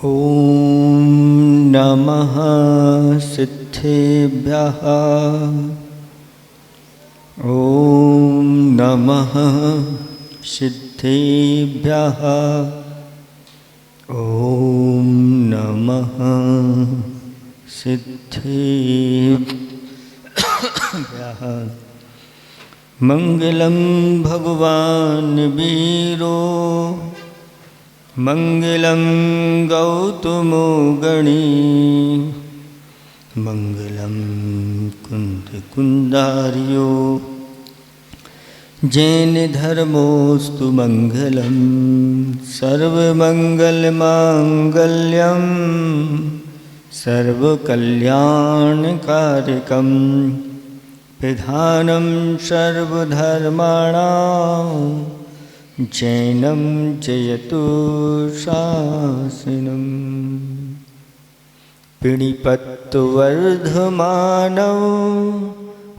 ॐ नमः सिद्धेभ्यः। ॐ नमः सिद्धेभ्यः। ॐ नमः सिद्धेभ्यः। मंगलं भगवान् वीरो मंगलं गौतमो गणी मंगलं कुंदार्यो जैन धर्मोस्तु मंगलं सर्वमंगलमांगल्यं सर्वकल्याणकारकं प्रधानं सर्वधर्माणां जैनं जयतु शासनम्। पिणिपत्वर्धमानौ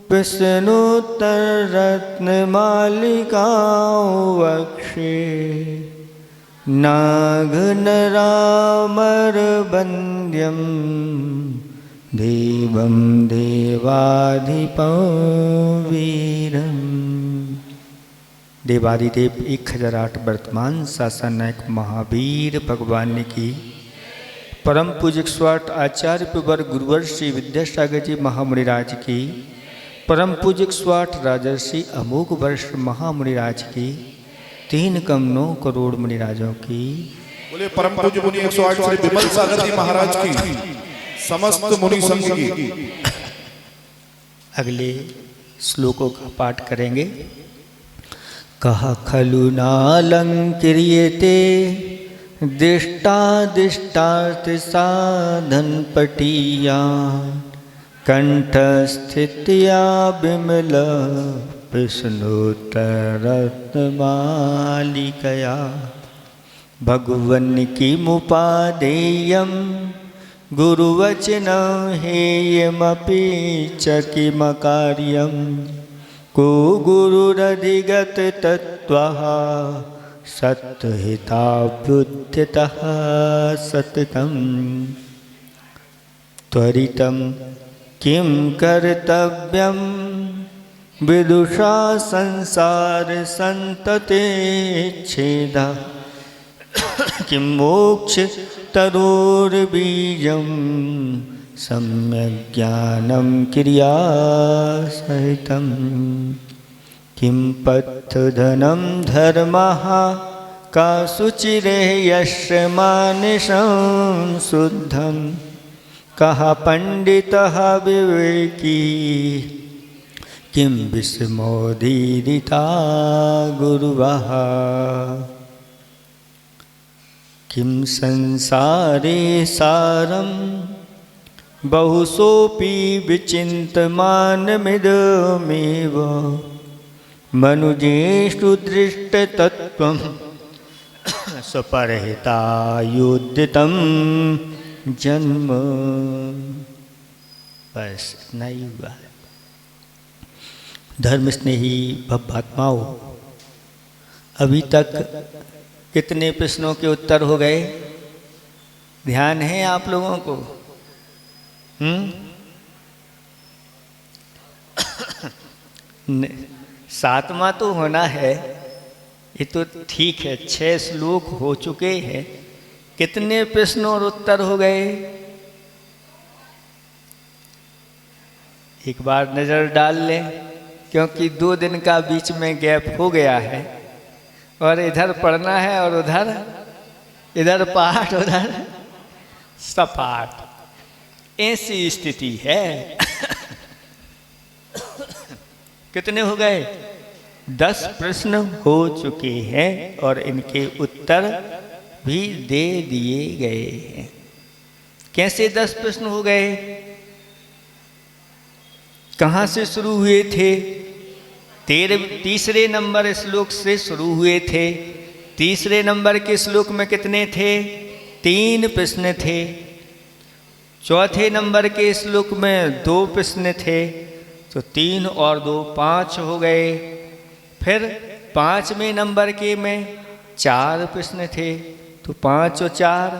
प्रश्नोत्तररत्नमालिकां वक्षे नागनरामरवन्द्यं देवं देवाधिपं वीरम्। देवादिदेव 1008 वर्तमान शासन नायक महावीर भगवान की परम पूज्य स्वाट आचार्य पिवर गुरुवर श्री विद्यासागर जी महामुनिराज की परम पूज्य स्वाट राजर्षि अमोघ वर्ष महामुनिराज की 3 कम 9 करोड़ मुनिराजों की बोले परम पूज्य मुनि 108 श्री विमल सागर जी महाराज की समस्त मुनि संघ की। अगले श्लोकों का पाठ करेंगे। कहा खलु नालंक्रियते दिष्टादिष्टार्थ साधन पटिया कंठस्थित्या विमल प्रश्नोत्तरत्नमालिकया भगवन की मुपादेयं गुरुवचनं हेयमपि च किमकार्यं को गुरुरधिगत तत्त्वः सत्हिताभ्युद्यतः सततं त्वरितं किं कर्तव्यं विदुषा संसार संततेच्छेदा किं मोक्ष तरोर्बीजं सम्यक् ज्ञानं क्रियासहितं किं पथधनं धर्मः का शुचिरेः यस्य मानसं शुद्धं कः पंडितः विवेकी किं विस्मोदीरिता गुरुवः किं संसारे सारं बहुसोऽपि विचिन्त्यमानमिदमेव मनुजेषु दृष्टतत्त्वं स्वपरहितायुद्यतं जन्म। बस इतना ही हुआ। धर्म स्नेही भक्तात्माओं, अभी तक कितने प्रश्नों के उत्तर हो गए? ध्यान है आप लोगों को? सातवां तो होना है, ये तो ठीक है। 6 श्लोक हो चुके हैं, कितने प्रश्न और उत्तर हो गए? एक बार नजर डाल लें, क्योंकि 2 दिन का बीच में गैप हो गया है और इधर पढ़ना है और उधर इधर पाठ उधर सपाट, ऐसी स्थिति है। कितने हो गए? 10 प्रश्न हो चुके हैं और इनके उत्तर भी दे दिए गए हैं। कैसे 10 प्रश्न हो गए? कहाँ से शुरू हुए थे? तीसरे नंबर श्लोक से शुरू हुए थे। तीसरे नंबर के श्लोक में कितने थे? 3 प्रश्न थे। चौथे नंबर के श्लोक में 2 प्रश्न थे, तो 3 और 2 5 हो गए। फिर 5वें नंबर के में 4 प्रश्न थे, तो 5 और 4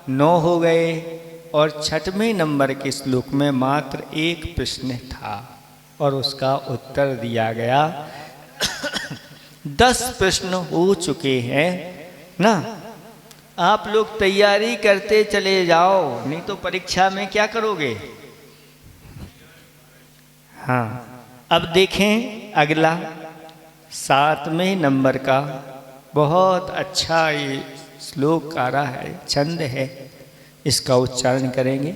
9 हो गए और 6वें नंबर के श्लोक में मात्र एक प्रश्न था और उसका उत्तर दिया गया। 10 प्रश्न हो चुके हैं ना। आप लोग तैयारी करते चले जाओ, नहीं तो परीक्षा में क्या करोगे। हाँ, अब देखें अगला 7वें नंबर का बहुत अच्छा ये श्लोक आ रहा है, छंद है, इसका उच्चारण करेंगे।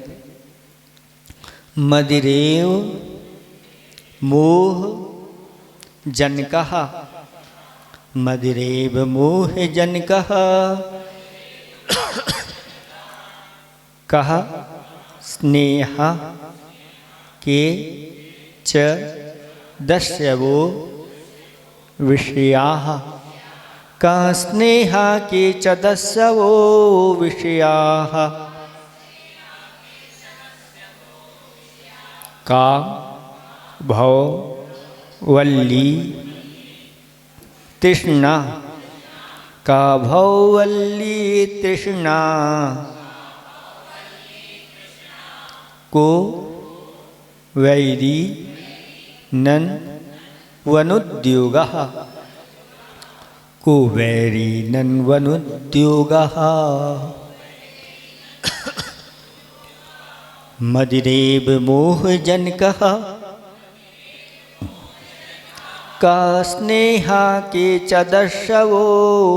मदिरेव मोह जनकः, मदिरेव मोह जनकः, कः स्नेह के च दस्यवो विषयाः, कः स्नेह के च दस्यवो विषयाः, का भव वल्ली तृष्णा, का भव वल्ली तृष्णा, को वैरी नन वनुद्योगः, को वैरी नन वनुद्योगः, मदिरेव मोह जनकः, का स्नेहा के च दर्शवो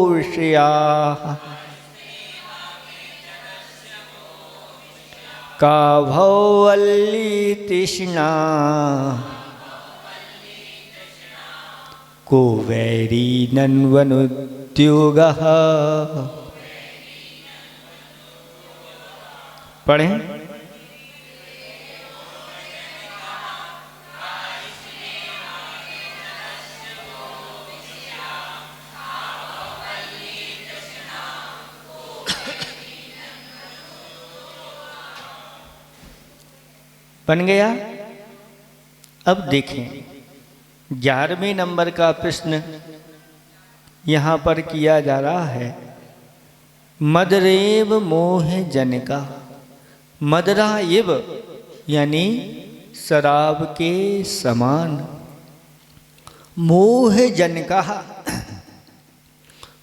विषयाः, का भव वल्ली तृष्णा, को वैरी नन्वनुद्योगः। पढ़ें। बन गया। अब देखें 11वें नंबर का प्रश्न यहाँ पर किया जा रहा है। मदरेव मोह जनका, मदरा इव यानी शराब के समान, मोह जनका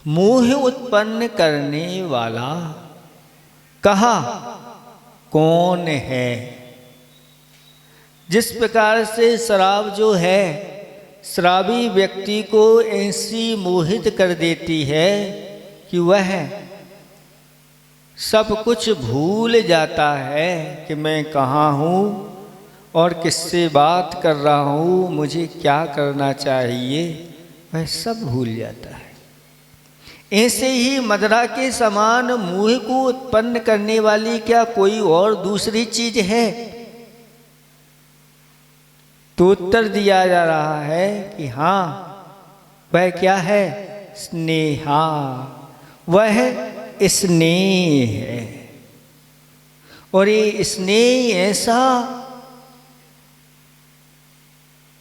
मोह उत्पन्न करने वाला, कहा कौन है। जिस प्रकार से शराब जो है शराबी व्यक्ति को ऐसी मोहित कर देती है कि वह सब कुछ भूल जाता है कि मैं कहाँ हूँ और किससे बात कर रहा हूँ, मुझे क्या करना चाहिए, वह सब भूल जाता है। ऐसे ही मदरा के समान मोह को उत्पन्न करने वाली क्या कोई और दूसरी चीज है। तो उत्तर दिया जा रहा है कि हाँ, वह क्या है, स्नेहा, वह स्नेह है। और ये स्नेह ऐसा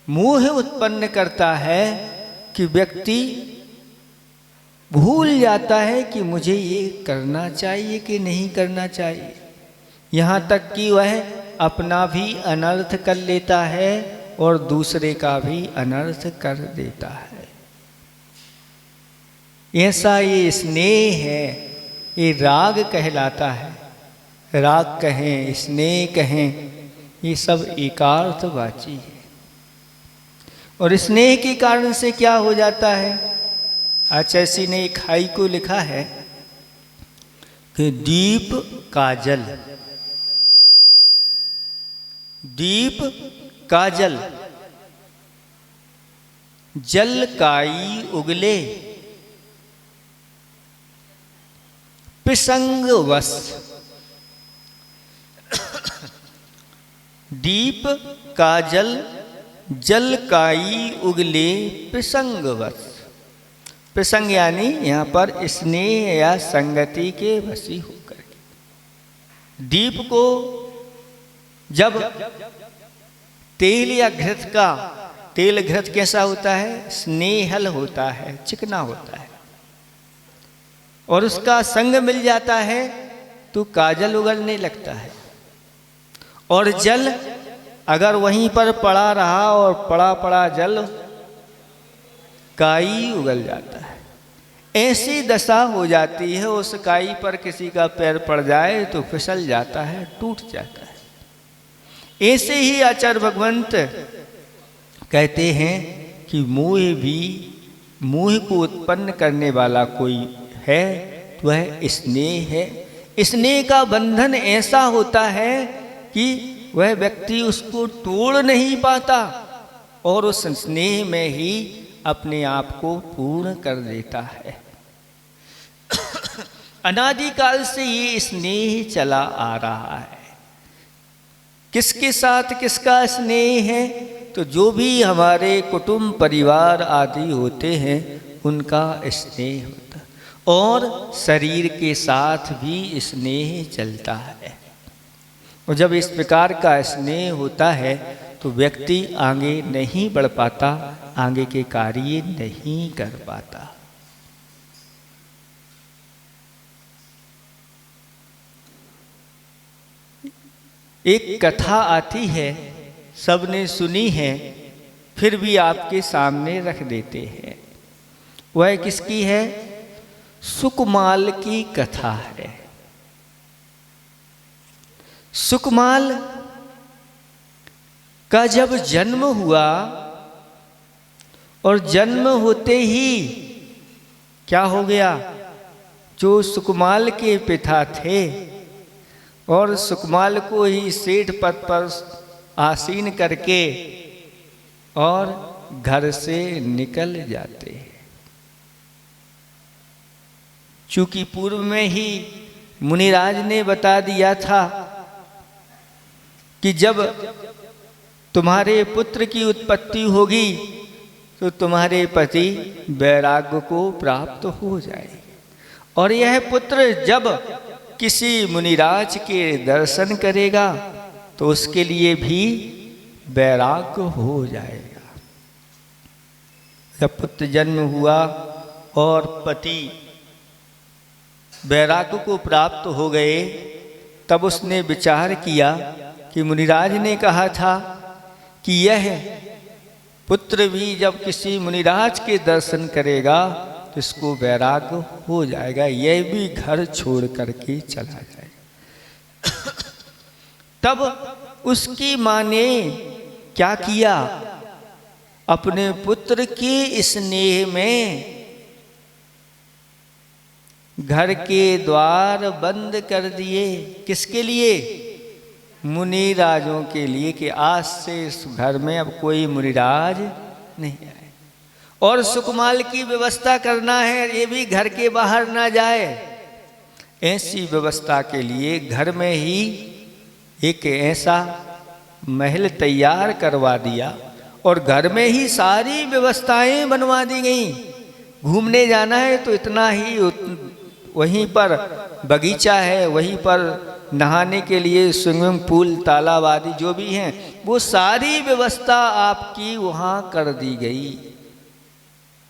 मोह उत्पन्न करता है कि व्यक्ति भूल जाता है कि मुझे ये करना चाहिए कि नहीं करना चाहिए। यहाँ तक कि वह अपना भी अनर्थ कर लेता है और दूसरे का भी अनर्थ कर देता है। ऐसा ये स्नेह है, ये राग कहलाता है। राग कहें, स्नेह कहें, ये सब एकार्थवाची है। और स्नेह के कारण से क्या हो जाता है। आचार्य ने एक हाइकु लिखा है कि दीप काजल, दीप काजल जल काई उगले, प्रसंग वश। दीप काजल जल काई उगले प्रसंग वश। प्रसंग यानी यहाँ पर स्नेह या संगति के वशी होकर के। दीप को जब तेल या घृत का, तेल घृत कैसा होता है, स्नेहल होता है, चिकना होता है, और उसका संग मिल जाता है तो काजल उगलने लगता है, और जल अगर वहीं पर पड़ा रहा और पड़ा पड़ा जल काई उगल जाता है। ऐसी दशा हो जाती है, उस काई पर किसी का पैर पड़ जाए तो फिसल जाता है, टूट जाता है। ऐसे ही आचार्य भगवंत कहते हैं कि मोह को उत्पन्न करने वाला कोई है तो वह स्नेह है। स्नेह का बंधन ऐसा होता है कि वह व्यक्ति उसको तोड़ नहीं पाता और उस स्नेह में ही अपने आप को पूर्ण कर देता है। अनादिकाल से ये स्नेह चला आ रहा है। किसके साथ किसका स्नेह है? तो जो भी हमारे कुटुंब परिवार आदि होते हैं उनका स्नेह होता है, और शरीर के साथ भी स्नेह चलता है। और जब इस प्रकार का स्नेह होता है तो व्यक्ति आगे नहीं बढ़ पाता, आगे के कार्य नहीं कर पाता। एक कथा आती है, सबने सुनी है, फिर भी आपके सामने रख देते हैं। वह किसकी है? सुकमाल की कथा है। सुकमाल का जब जन्म हुआ और जन्म होते ही क्या हो गया, जो सुकमाल के पिता थे और सुकमाल को ही सेठ पद पर आसीन करके और घर से निकल जाते हैं। चूंकि पूर्व में ही मुनिराज ने बता दिया था कि जब तुम्हारे पुत्र की उत्पत्ति होगी तो तुम्हारे पति वैराग्य को प्राप्त हो जाए, और यह पुत्र जब किसी मुनिराज के दर्शन करेगा तो उसके लिए भी वैराग्य हो जाएगा। जब पुत्र जन्म हुआ और पति वैराग्य को प्राप्त हो गए, तब उसने विचार किया कि मुनिराज ने कहा था कि यह पुत्र भी जब किसी मुनिराज के दर्शन करेगा तो इसको वैराग्य हो जाएगा, यह भी घर छोड़ करके चला जाएगा। तब उसकी माँ ने क्या किया, अपने पुत्र के स्नेह में घर के द्वार बंद कर दिए। किसके लिए? मुनिराजों के लिए, कि आज से इस घर में अब कोई मुनिराज नहीं आए, और सुकमाल की व्यवस्था करना है, ये भी घर के बाहर ना जाए। ऐसी व्यवस्था के लिए घर में ही एक ऐसा महल तैयार करवा दिया और घर में ही सारी व्यवस्थाएं बनवा दी गई। घूमने जाना है तो इतना ही, वहीं पर बगीचा है, वहीं पर नहाने के लिए स्विमिंग पूल, तालाब आदि जो भी हैं, वो सारी व्यवस्था आपकी वहाँ कर दी गई,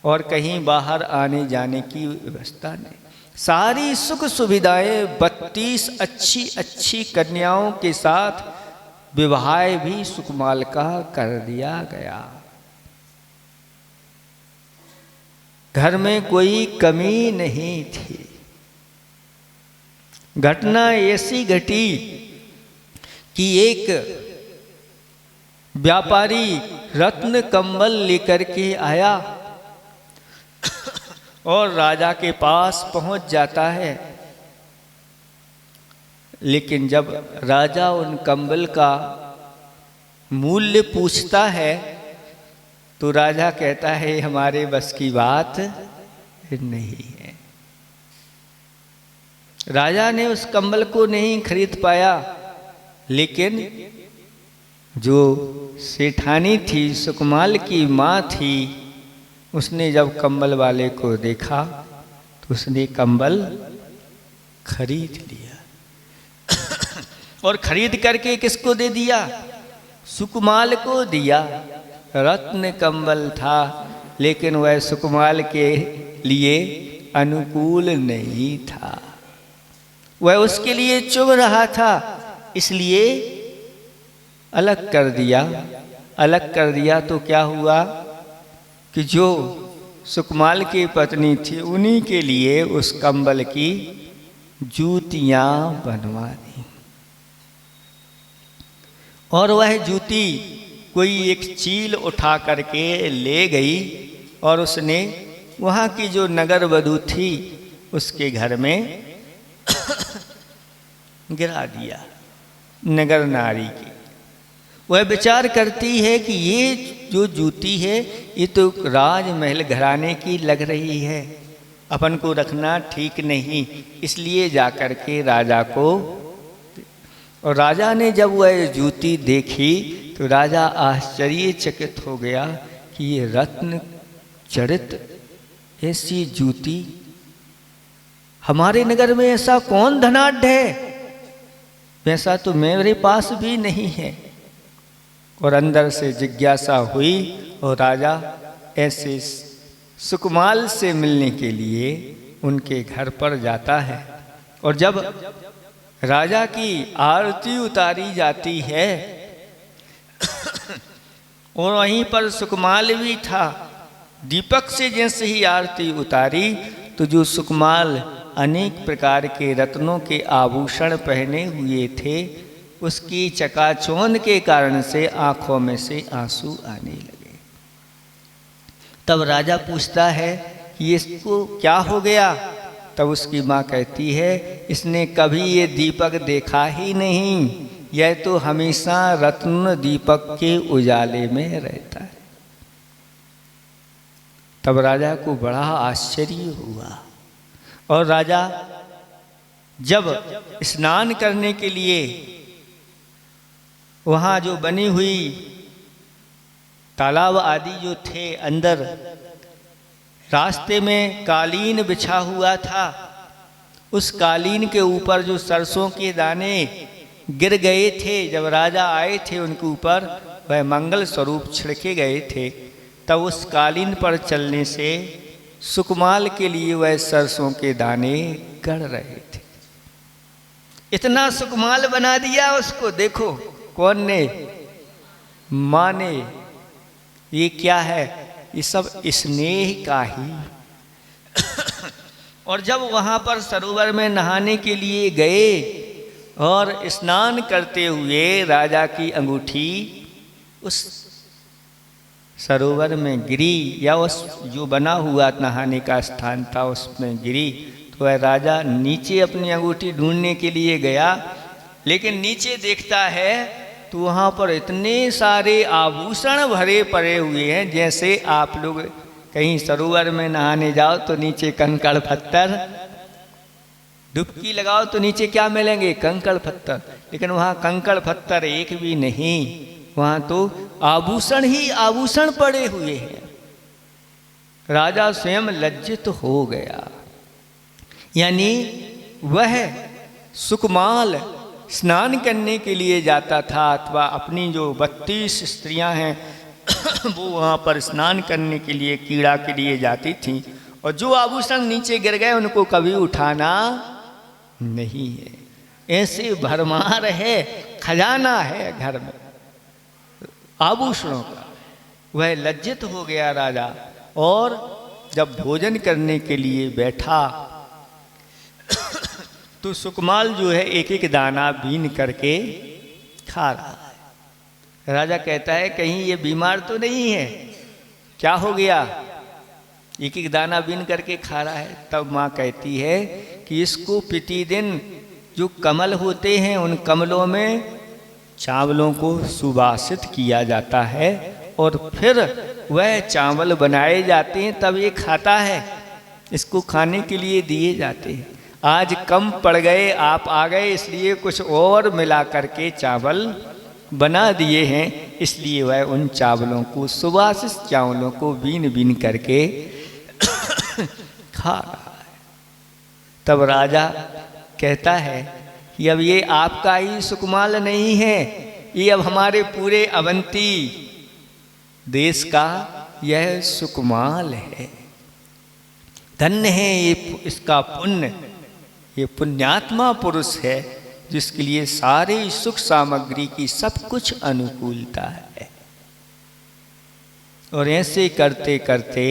और कहीं बाहर आने जाने की व्यवस्था नहीं। सारी सुख सुविधाएं 32 अच्छी अच्छी कन्याओं के साथ विवाह भी सुकमाल का कर दिया गया। घर में कोई कमी नहीं थी। घटना ऐसी घटी कि एक व्यापारी रत्न कंबल लेकर के आया और राजा के पास पहुंच जाता है, लेकिन जब राजा उन कंबल का मूल्य पूछता है तो राजा कहता है हमारे बस की बात नहीं है। राजा ने उस कंबल को नहीं खरीद पाया, लेकिन जो सेठानी थी, सुकमाल की माँ थी, उसने जब कंबल वाले को देखा तो उसने कंबल खरीद लिया और खरीद करके किसको दे दिया? सुकमाल को दिया। रत्न कंबल था, लेकिन वह सुकमाल के लिए अनुकूल नहीं था। वह उसके लिए चुभ रहा था, इसलिए अलग कर दिया। अलग कर दिया तो क्या हुआ कि जो सुकमाल की पत्नी थी उन्हीं के लिए उस कंबल की जूतियां बनवा दी। और वह जूती कोई एक चील उठा करके ले गई और उसने वहाँ की जो नगर वधू थी उसके घर में गिरा दिया, नगर नारी की। वह विचार करती है कि ये जो जूती है ये तो राजमहल घराने की लग रही है, अपन को रखना ठीक नहीं, इसलिए जाकर के राजा को। और राजा ने जब वह जूती देखी तो राजा आश्चर्यचकित हो गया कि ये रत्न जड़ित ऐसी जूती हमारे नगर में ऐसा कौन धनाढ्य है, वैसा तो मेरे पास भी नहीं है। और अंदर से जिज्ञासा हुई और राजा ऐसे सुकमाल से मिलने के लिए उनके घर पर जाता है। और जब राजा की आरती उतारी जाती है और वहीं पर सुकमाल भी था, दीपक से जैसे ही आरती उतारी तो जो सुकमाल अनेक प्रकार के रत्नों के आभूषण पहने हुए थे उसकी चकाचौंध के कारण से आंखों में से आंसू आने लगे। तब राजा पूछता है कि इसको क्या हो गया। तब उसकी माँ कहती है इसने कभी ये दीपक देखा ही नहीं, यह तो हमेशा रत्न दीपक के उजाले में रहता है। तब राजा को बड़ा आश्चर्य हुआ और राजा जब स्नान करने के लिए वहाँ जो बनी हुई तालाब आदि जो थे अंदर रास्ते में कालीन बिछा हुआ था, उस कालीन के ऊपर जो सरसों के दाने गिर गए थे जब राजा आए थे उनके ऊपर वह मंगल स्वरूप छिड़के गए थे, तब उस कालीन पर चलने से सुकमाल के लिए वह सरसों के दाने गड़ रहे थे। इतना सुकमाल बना दिया उसको, देखो कौन ने, माँ ने। ये क्या है, ये सब स्नेह का ही। और जब वहाँ पर सरोवर में नहाने के लिए गए और स्नान करते हुए राजा की अंगूठी उस सरोवर में गिरी या उस जो बना हुआ नहाने का स्थान था उसमें गिरी, तो वह राजा नीचे अपनी अंगूठी ढूंढने के लिए गया, लेकिन नीचे देखता है तो वहाँ पर इतने सारे आभूषण भरे पड़े हुए हैं। जैसे आप लोग कहीं सरोवर में नहाने जाओ तो नीचे कंकड़ पत्थर, डुबकी लगाओ तो नीचे क्या मिलेंगे, कंकड़ पत्थर, लेकिन वहाँ कंकड़ पत्थर एक भी नहीं, वहाँ तो आभूषण ही आभूषण पड़े हुए हैं। राजा स्वयं लज्जित हो गया। यानी वह सुकमाल स्नान करने के लिए जाता था अथवा अपनी जो 32 स्त्रियां हैं वो वहाँ पर स्नान करने के लिए कीड़ा के लिए जाती थीं, और जो आभूषण नीचे गिर गए उनको कभी उठाना नहीं है। ऐसे भरमार है, खजाना है घर में आभूषणों का। वह लज्जित हो गया राजा, और जब भोजन करने के लिए बैठा तो सुकमाल जो है एक एक दाना बीन करके खा रहा है। राजा कहता है कहीं ये बीमार तो नहीं है, क्या हो गया, एक एक दाना बीन करके खा रहा है। तब माँ कहती है कि इसको प्रतिदिन जो कमल होते हैं उन कमलों में चावलों को सुवासित किया जाता है और फिर वह चावल बनाए जाते हैं, तब ये खाता है, इसको खाने के लिए दिए जाते हैं। आज कम पड़ गए, आप आ गए, इसलिए कुछ और मिला करके चावल बना दिए हैं, इसलिए वह उन चावलों को सुवासित चावलों को बीन बीन करके खा रहा है। तब राजा कहता है कि अब ये आपका ही सुकमाल नहीं है, ये अब हमारे पूरे अवंती देश का यह सुकमाल है। धन्य है ये इसका पुण्य ये पुण्यात्मा पुरुष है जिसके लिए सारे सुख सामग्री की सब कुछ अनुकूलता है। और ऐसे करते करते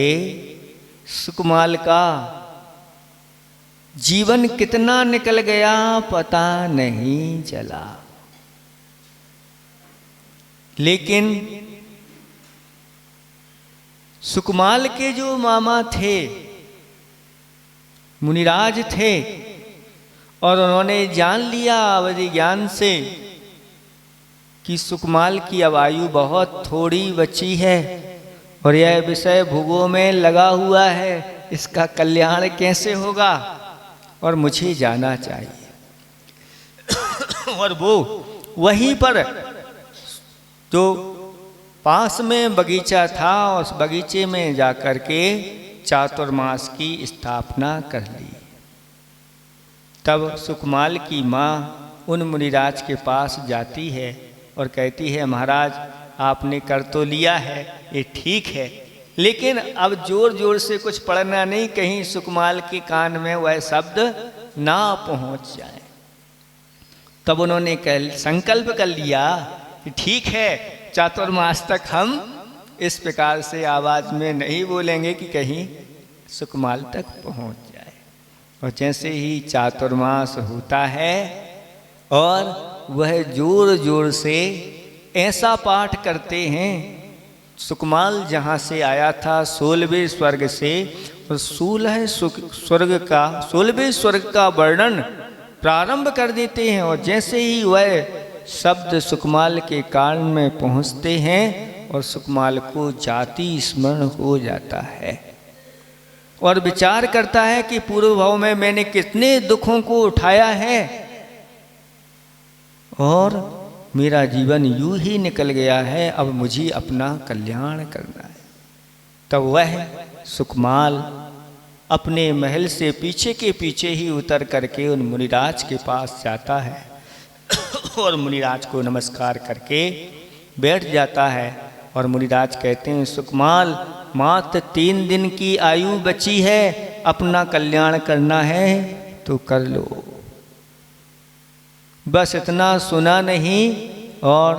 सुकमाल का जीवन कितना निकल गया पता नहीं चला। लेकिन सुकमाल के जो मामा थे मुनिराज थे, और उन्होंने जान लिया अवधि ज्ञान से कि सुकमाल की आयु बहुत थोड़ी बची है और यह विषय भोगों में लगा हुआ है, इसका कल्याण कैसे होगा और मुझे जाना चाहिए। और वो वहीं पर जो पास में बगीचा था उस बगीचे में जाकर के चातुर्मास की स्थापना कर ली। तब सुकमाल की माँ उन मुनिराज के पास जाती है और कहती है, महाराज आपने कर तो लिया है, ये ठीक है, लेकिन अब जोर जोर से कुछ पढ़ना नहीं, कहीं सुकमाल के कान में वह शब्द ना पहुँच जाए। तब उन्होंने संकल्प कर लिया कि ठीक है, चातुर्मास तक हम इस प्रकार से आवाज़ में नहीं बोलेंगे कि कहीं सुकमाल तक पहुँच जाए। और जैसे ही चातुर्मास होता है और वह जोर जोर से ऐसा पाठ करते हैं, सुकमाल जहाँ से आया था 16वें स्वर्ग से, और 16 स्वर्ग का वर्णन प्रारंभ कर देते हैं। और जैसे ही वह शब्द सुकमाल के कान में पहुँचते हैं और सुकमाल को जाति स्मरण हो जाता है और विचार करता है कि पूर्व भाव में मैंने कितने दुखों को उठाया है और मेरा जीवन यूं ही निकल गया है, अब मुझे अपना कल्याण करना है। तब वह सुकमाल अपने महल से पीछे के पीछे ही उतर करके उन मुनिराज के पास जाता है और मुनिराज को नमस्कार करके बैठ जाता है। और मुनिराज कहते हैं, सुकमाल मात्र 3 दिन की आयु बची है, अपना कल्याण करना है तो कर लो। बस इतना सुना नहीं और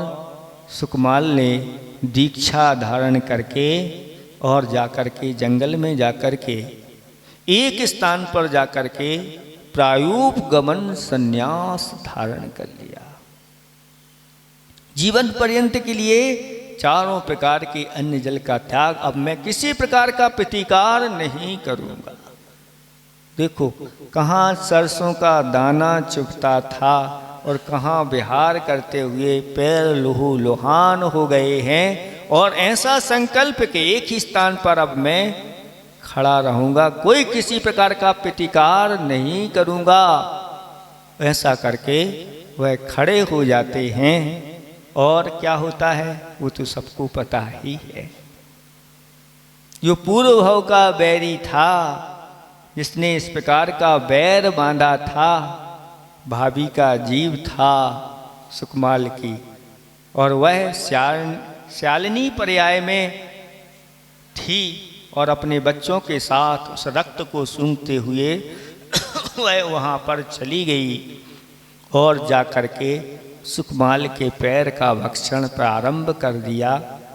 सुकमाल ने दीक्षा धारण करके और जाकर के जंगल में जाकर के एक स्थान पर जाकर के प्रायोपगमन संन्यास धारण कर लिया। जीवन पर्यंत के लिए चारों प्रकार के अन्न जल का त्याग, अब मैं किसी प्रकार का प्रतिकार नहीं करूंगा। देखो कहाँ सरसों का दाना चुभता था और कहाँ विहार करते हुए पैर लुहु लुहान हो गए हैं, और ऐसा संकल्प के एक ही स्थान पर अब मैं खड़ा रहूंगा, कोई किसी प्रकार का प्रतिकार नहीं करूंगा। ऐसा करके वह खड़े हो जाते हैं। और क्या होता है वो तो सबको पता ही है। जो पूर्व भाव का बैरी था, जिसने इस प्रकार का बैर बांधा था, भाभी का जीव था सुकमाल की, और वह शालिनी पर्याय में थी और अपने बच्चों के साथ उस रक्त को सूंघते हुए वह वहाँ पर चली गई और जाकर के सुकमाल के पैर का भक्षण प्रारंभ कर दिया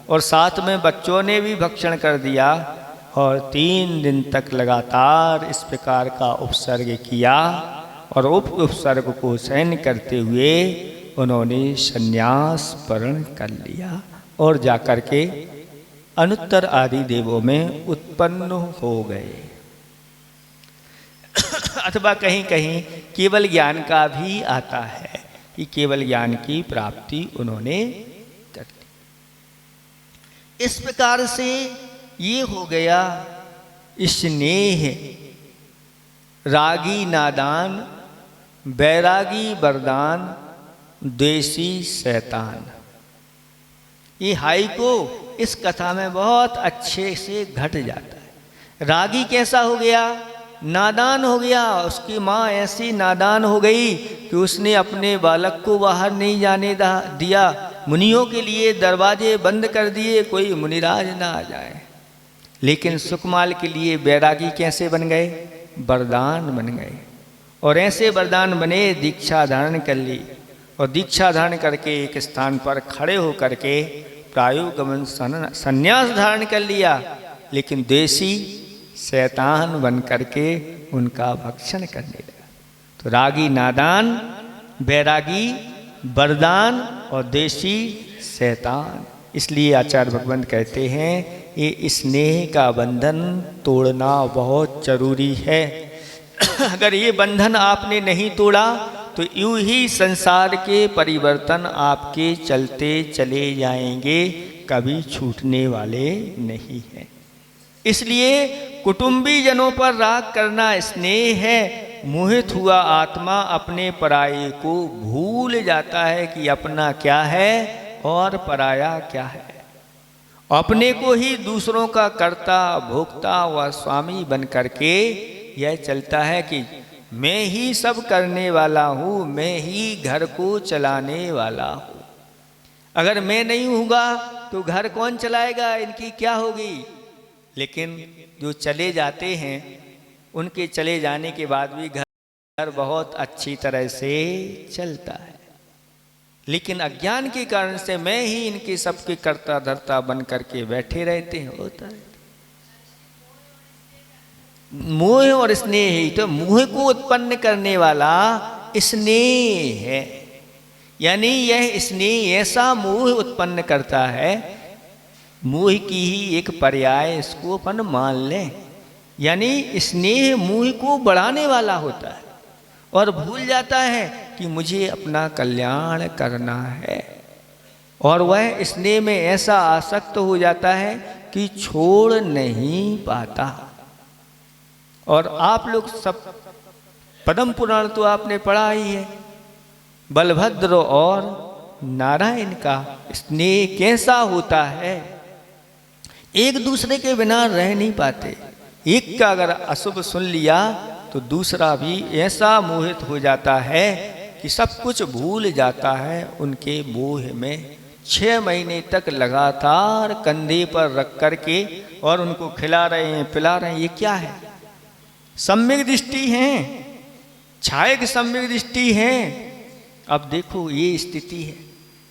और साथ में बच्चों ने भी भक्षण कर दिया। और 3 दिन तक लगातार इस प्रकार का उपसर्ग किया और उपसर्ग को सहन करते हुए उन्होंने संन्यास वर्ण कर लिया और जाकर के अनुत्तर आदि देवों में उत्पन्न हो गए। अथवा कहीं कहीं केवल ज्ञान का भी आता है कि केवल ज्ञान की प्राप्ति उन्होंने कर ली। इस प्रकार से ये हो गया स्नेह, रागी नादान, बैरागी वरदान, द्वेषी शैतान। ये हाई को इस कथा में बहुत अच्छे से घट जाता है। रागी कैसा हो गया? नादान हो गया। उसकी माँ ऐसी नादान हो गई कि उसने अपने बालक को बाहर नहीं जाने दिया। मुनियों के लिए दरवाजे बंद कर दिए, कोई मुनिराज ना आ जाए। लेकिन सुकमाल के लिए बैरागी कैसे बन गए? वरदान बन गए। और ऐसे वरदान बने, दीक्षा धारण कर ली और दीक्षा धारण करके एक स्थान पर खड़े होकर के प्रायोगमन संन्यास धारण कर लिया, लेकिन देशी शैतान बन करके उनका भक्षण करने लगा। तो रागी नादान, बैरागी वरदान और देशी शैतान। इसलिए आचार्य भगवंत कहते हैं ये स्नेह का बंधन तोड़ना बहुत जरूरी है। अगर ये बंधन आपने नहीं तोड़ा तो यूं ही संसार के परिवर्तन आपके चलते चले जाएंगे, कभी छूटने वाले नहीं हैं। इसलिए कुटुंबी जनों पर राग करना स्नेह है। मोहित हुआ आत्मा अपने पराये को भूल जाता है कि अपना क्या है और पराया क्या है। अपने को ही दूसरों का कर्ता, भोक्ता व स्वामी बन करके यह चलता है कि मैं ही सब करने वाला हूँ, मैं ही घर को चलाने वाला हूँ। अगर मैं नहीं हूँगा तो घर कौन चलाएगा, इनकी क्या होगी। लेकिन जो चले जाते हैं उनके चले जाने के बाद भी घर बहुत अच्छी तरह से चलता है। लेकिन अज्ञान के कारण से मैं ही इनके सबके कर्ता धर्ता बन करके बैठे रहते हैं। होता है मोह और स्नेह ही तो मोह को उत्पन्न करने वाला स्नेह है। यानी यह स्नेह ऐसा मोह उत्पन्न करता है, मोह की ही एक पर्याय इसको अपन मान लें। यानी स्नेह मोह को बढ़ाने वाला होता है और भूल जाता है कि मुझे अपना कल्याण करना है, और वह स्नेह में ऐसा आसक्त हो जाता है कि छोड़ नहीं पाता। और आप लोग सब पद्म पुराण तो आपने पढ़ा ही है, बलभद्र और नारायण का स्नेह कैसा होता है। एक दूसरे के बिना रह नहीं पाते। एक का अगर अशुभ सुन लिया तो दूसरा भी ऐसा मोहित हो जाता है कि सब कुछ भूल जाता है उनके मोह में। 6 महीने तक लगातार कंधे पर रख करके और उनको खिला रहे हैं, पिला रहे हैं। ये क्या है? सम्यक दृष्टि है, छायक सम्यक दृष्टि है। अब देखो ये स्थिति है।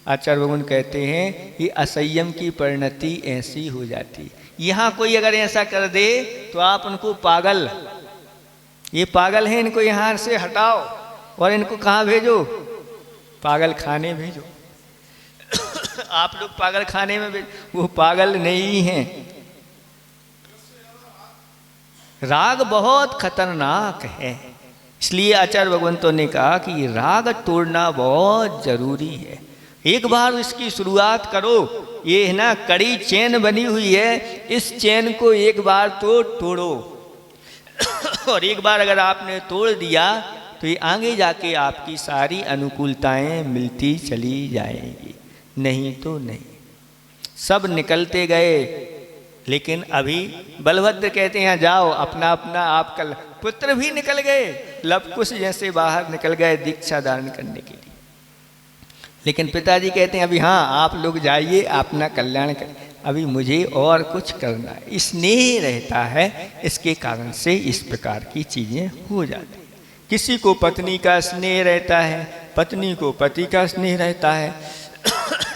आचार्य भगवान कहते हैं कि असंयम की परिणति ऐसी हो जाती। यहाँ कोई अगर ऐसा कर दे तो आप उनको पागल, ये पागल हैं, इनको यहाँ से हटाओ और इनको कहाँ भेजो? पागल खाने भेजो। आप लोग पागल खाने में भेजो, वो पागल नहीं हैं। राग बहुत खतरनाक है। इसलिए आचार्य भगवंतों ने कहा कि राग तोड़ना बहुत जरूरी है। एक बार इसकी शुरुआत करो। ये है ना कड़ी चेन बनी हुई है, इस चेन को एक बार तो तोड़ो। और एक बार अगर आपने तोड़ दिया तो ये आगे जाके आपकी सारी अनुकूलताएं मिलती चली जाएंगी। नहीं तो नहीं। सब निकलते गए, लेकिन अभी बलभद्र कहते हैं जाओ अपना अपना आप कल। पुत्र भी निकल गए, लवकुश जैसे बाहर निकल गए दीक्षा धारण करने के लिए। लेकिन पिताजी कहते हैं अभी हाँ आप लोग जाइए, अपना कल्याण करें, अभी मुझे और कुछ करना है। स्नेह रहता है, इसके कारण से इस प्रकार की चीज़ें हो जाती हैं। किसी को पत्नी का स्नेह रहता है, पत्नी को पति का स्नेह रहता है,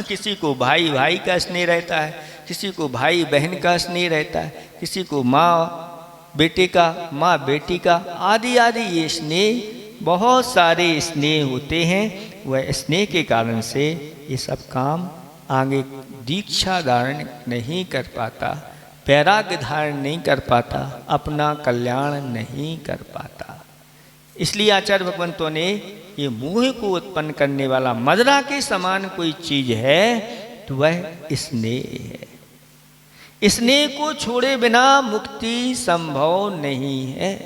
किसी को भाई भाई का स्नेह रहता है, किसी को भाई बहन का स्नेह रहता है, किसी को माँ बेटे का, माँ बेटी का, आदि आदि। ये स्नेह बहुत सारे स्नेह होते हैं। वह स्नेह के कारण से ये सब काम आगे दीक्षा धारण नहीं कर पाता, वैराग्य धारण नहीं कर पाता, अपना कल्याण नहीं कर पाता। इसलिए आचार्य भगवंतों ने ये मोह को उत्पन्न करने वाला मदिरा के समान कोई चीज है तो वह स्नेह है। स्नेह को छोड़े बिना मुक्ति संभव नहीं है।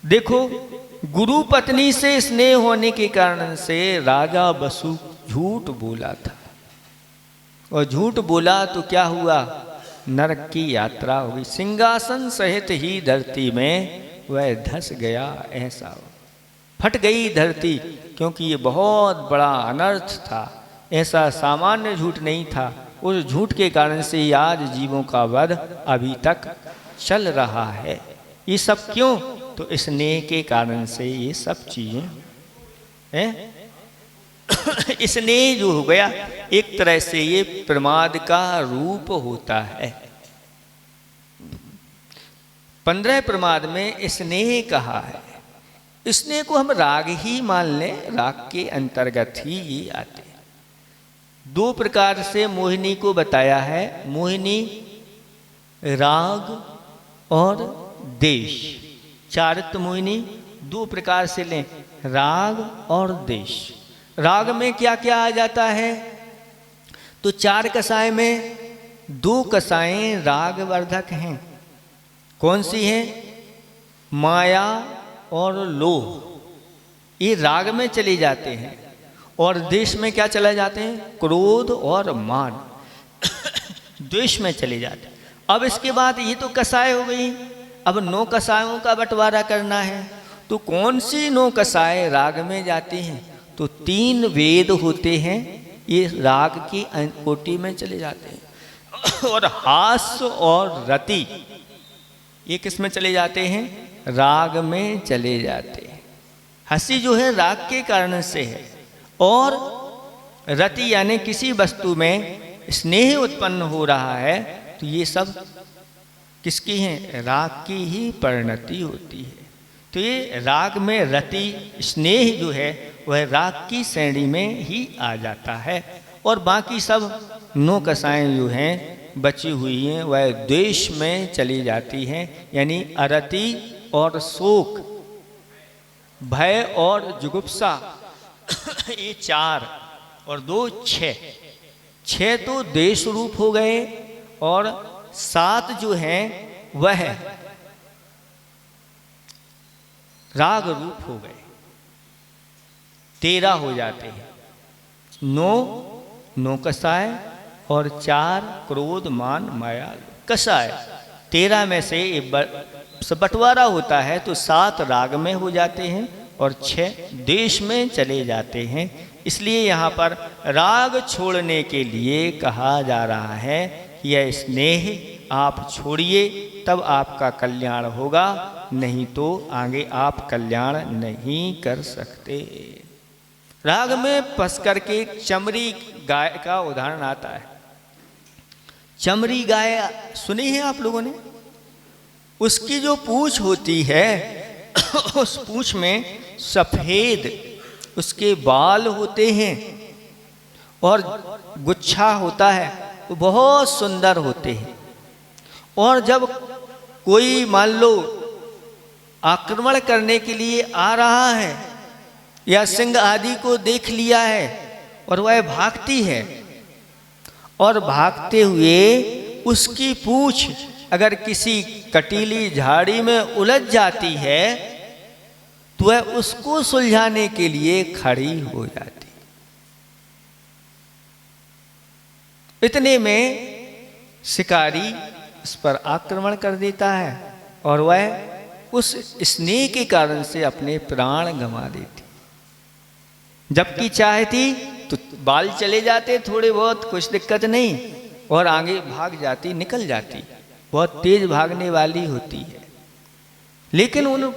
देखो गुरु पत्नी से स्नेह होने के कारण से राजा बसु झूठ बोला था, और झूठ बोला तो क्या हुआ? नरक की यात्रा हुई। सिंहासन सहित ही धरती में वह धस गया। ऐसा फट गई धरती, क्योंकि ये बहुत बड़ा अनर्थ था। ऐसा सामान्य झूठ नहीं था। उस झूठ के कारण से आज जीवों का वध अभी तक चल रहा है। ये सब क्यों? तो स्नेह के कारण से ये सब चीजें हैं। स्नेह जो हो गया एक तरह से ये प्रमाद का रूप होता है। 15 प्रमाद में स्नेह कहा है। स्नेह को हम राग ही मान लें, राग के अंतर्गत ही ये आते हैं। 2 प्रकार से मोहिनी को बताया है, मोहिनी राग और देश। चारित्र मोहिनी 2 प्रकार से लें, राग और देश। राग में क्या क्या आ जाता है, तो 4 कसाय में 2 कसाएं राग वर्धक हैं। कौन सी हैं? माया और लोभ, ये राग में चले जाते हैं। और देश में क्या चले जाते हैं? क्रोध और मान द्वेष में चले जाते हैं। अब इसके बाद ये तो कसाय हो गई, अब 9 कसायों का बंटवारा करना है। तो कौन सी 9 कसाय राग में जाते हैं? तो 3 वेद होते हैं, ये राग की कोटि में चले जाते हैं। और हास्य और रति ये किस में चले जाते हैं? राग में चले जाते हैं। हंसी जो है राग के कारण से है, और रति यानी किसी वस्तु में स्नेह उत्पन्न हो रहा है, तो ये सब किसकी हैं? राग की ही परिणति होती है। तो ये राग में रति स्नेह जो है वह राग की श्रेणी में ही आ जाता है। और बाकी सब 9 कसाएं जो हैं बची हुई हैं वह द्वेष में चली जाती हैं, यानी अरति और शोक, भय और जुगुप्सा ये 4 और 2 6 तो देश रूप हो गए, और 7 जो हैं वह राग रूप हो गए, 13 हो जाते हैं। 9 कसाय और 4 क्रोध मान माया कसाय। 13 में से बंटवारा होता है तो 7 राग में हो जाते हैं और 6 देश में चले जाते हैं। इसलिए यहाँ पर राग छोड़ने के लिए कहा जा रहा है, यह स्नेह आप छोड़िए तब आपका कल्याण होगा, नहीं तो आगे आप कल्याण नहीं कर सकते। राग में फंस करके चमरी गाय का उदाहरण आता है। चमरी गाय सुनी है आप लोगों ने? उसकी जो पूंछ होती है उस पूंछ में सफेद उसके बाल होते हैं और गुच्छा होता है, वो बहुत सुंदर होते हैं। और जब कोई मान लो आक्रमण करने के लिए आ रहा है या सिंह आदि को देख लिया है और वह भागती है, और भागते हुए उसकी पूंछ अगर किसी कटीली झाड़ी में उलझ जाती है तो वह उसको सुलझाने के लिए खड़ी हो जाती। इतने में शिकारी इस पर आक्रमण कर देता है और वह उस स्नेह के कारण से अपने प्राण गंवा देती। जबकि चाहती तो बाल चले जाते थोड़े बहुत, कुछ दिक्कत नहीं, और आगे भाग जाती, निकल जाती, बहुत तेज भागने वाली होती है। लेकिन उन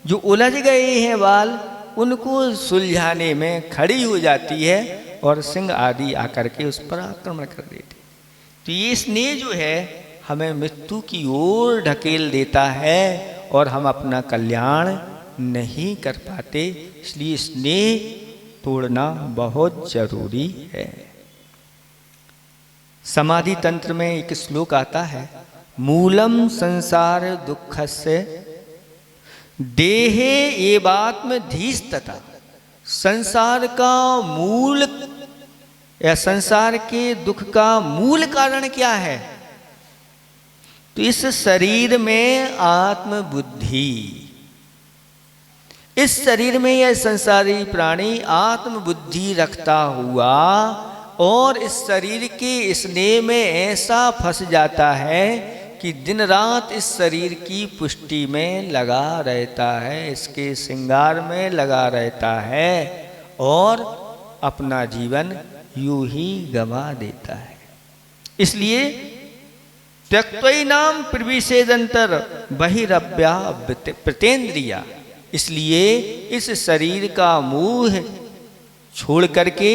जो उलझ गए हैं बाल उनको सुलझाने में खड़ी हो जाती है और सिंह आदि आकर के उस पर आक्रमण कर देते। तो ये स्नेह जो है हमें मृत्यु की ओर ढकेल देता है और हम अपना कल्याण नहीं कर पाते। इसलिए स्नेह तोड़ना बहुत जरूरी है। समाधि तंत्र में एक श्लोक आता है, मूलम संसार दुःखस्य देहे एवात्म धीस्तता। संसार का मूल या संसार के दुख का मूल कारण क्या है? तो इस शरीर में आत्म बुद्धि, इस शरीर में यह संसारी प्राणी आत्म बुद्धि रखता हुआ और इस शरीर के स्नेह में ऐसा फंस जाता है कि दिन रात इस शरीर की पुष्टि में लगा रहता है, इसके श्रृंगार में लगा रहता है और अपना जीवन यूं ही गंवा देता है। इसलिए त्यक्त्वैनाम प्रविशेदंतर बहिरव्या प्रतेन्द्रिया। इसलिए इस शरीर का मोह छोड़ करके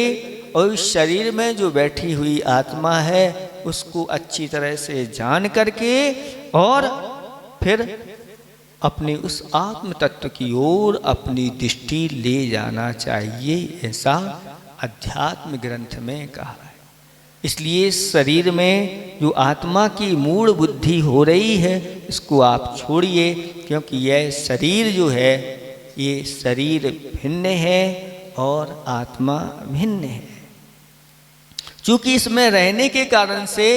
और इस शरीर में जो बैठी हुई आत्मा है उसको अच्छी तरह से जान करके और फिर अपने उस आत्म तत्व की ओर अपनी दृष्टि ले जाना चाहिए, ऐसा अध्यात्म ग्रंथ में कहा है। इसलिए शरीर में जो आत्मा की मूल बुद्धि हो रही है इसको आप छोड़िए, क्योंकि यह शरीर जो है ये शरीर भिन्न है और आत्मा भिन्न है। चूंकि इसमें रहने के कारण से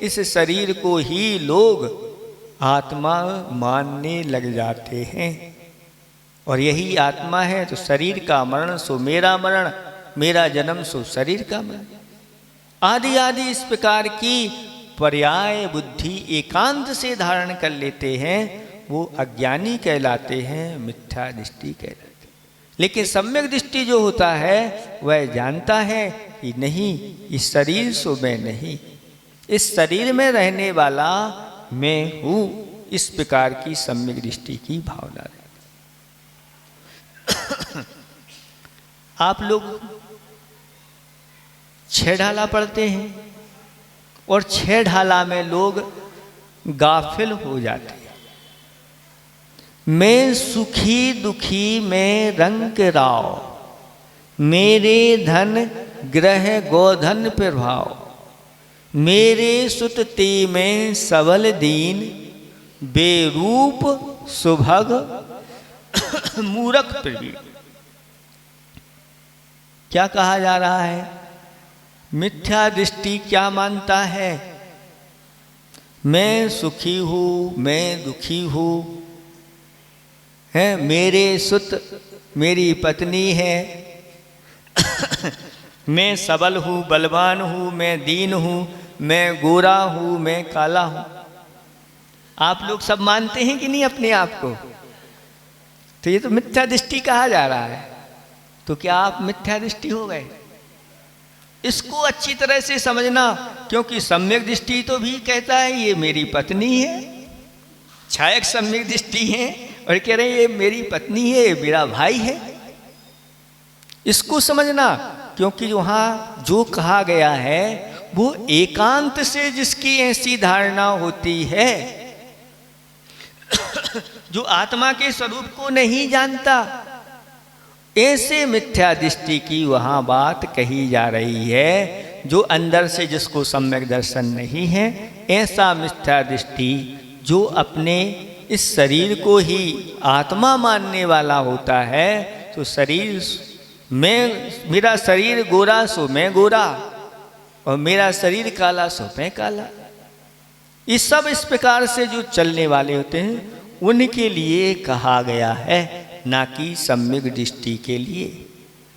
इस शरीर को ही लोग आत्मा मानने लग जाते हैं, और यही आत्मा है तो शरीर का मरण सो मेरा मरण, मेरा जन्म सो शरीर का मरण, आदि आदि इस प्रकार की पर्याय बुद्धि एकांत से धारण कर लेते हैं, वो अज्ञानी कहलाते हैं, मिथ्या दृष्टि कहलाते हैं। लेकिन सम्यक दृष्टि जो होता है वह जानता है कि नहीं, इस शरीर सो मैं नहीं, इस शरीर में रहने वाला मैं हूँ। इस प्रकार की सम्यक दृष्टि की भावना है। आप लोग छह ढाला पढ़ते हैं और छह ढाला में लोग गाफिल हो जाते हैं। मैं सुखी दुखी मैं रंग राव, मेरे धन ग्रह गोधन प्रभाव, मेरे सुत ते में सबल दीन, बेरूप सुभग मूरख प्रवीण। क्या कहा जा रहा है? मिथ्या दृष्टि क्या मानता है? मैं सुखी हूँ, मैं दुखी हूँ, है मेरे सुत मेरी पत्नी है, मैं सबल हूँ, बलवान हूँ, मैं दीन हूँ, मैं गोरा हूँ, मैं काला हूँ। आप लोग सब मानते हैं कि नहीं अपने आप को? तो ये तो मिथ्या दृष्टि कहा जा रहा है। तो क्या आप मिथ्या दृष्टि हो गए? इसको अच्छी तरह से समझना, क्योंकि सम्यक दृष्टि तो भी कहता है ये मेरी पत्नी है, छायक सम्यक दृष्टि है और कह रहे हैं ये मेरी पत्नी है, ये मेरा भाई है। इसको समझना, क्योंकि वहाँ जो कहा गया है वो एकांत से जिसकी ऐसी धारणा होती है, जो आत्मा के स्वरूप को नहीं जानता, ऐसे मिथ्या दृष्टि की वहाँ बात कही जा रही है। जो अंदर से जिसको सम्यक दर्शन नहीं है, ऐसा मिथ्या दृष्टि जो अपने इस शरीर को ही आत्मा मानने वाला होता है, तो शरीर मैं, मेरा शरीर गोरा सो मैं गोरा, और मेरा शरीर काला सो मैं काला। इस सब इस प्रकार से जो चलने वाले होते हैं उनके लिए कहा गया है, ना कि सम्यक दृष्टि के लिए।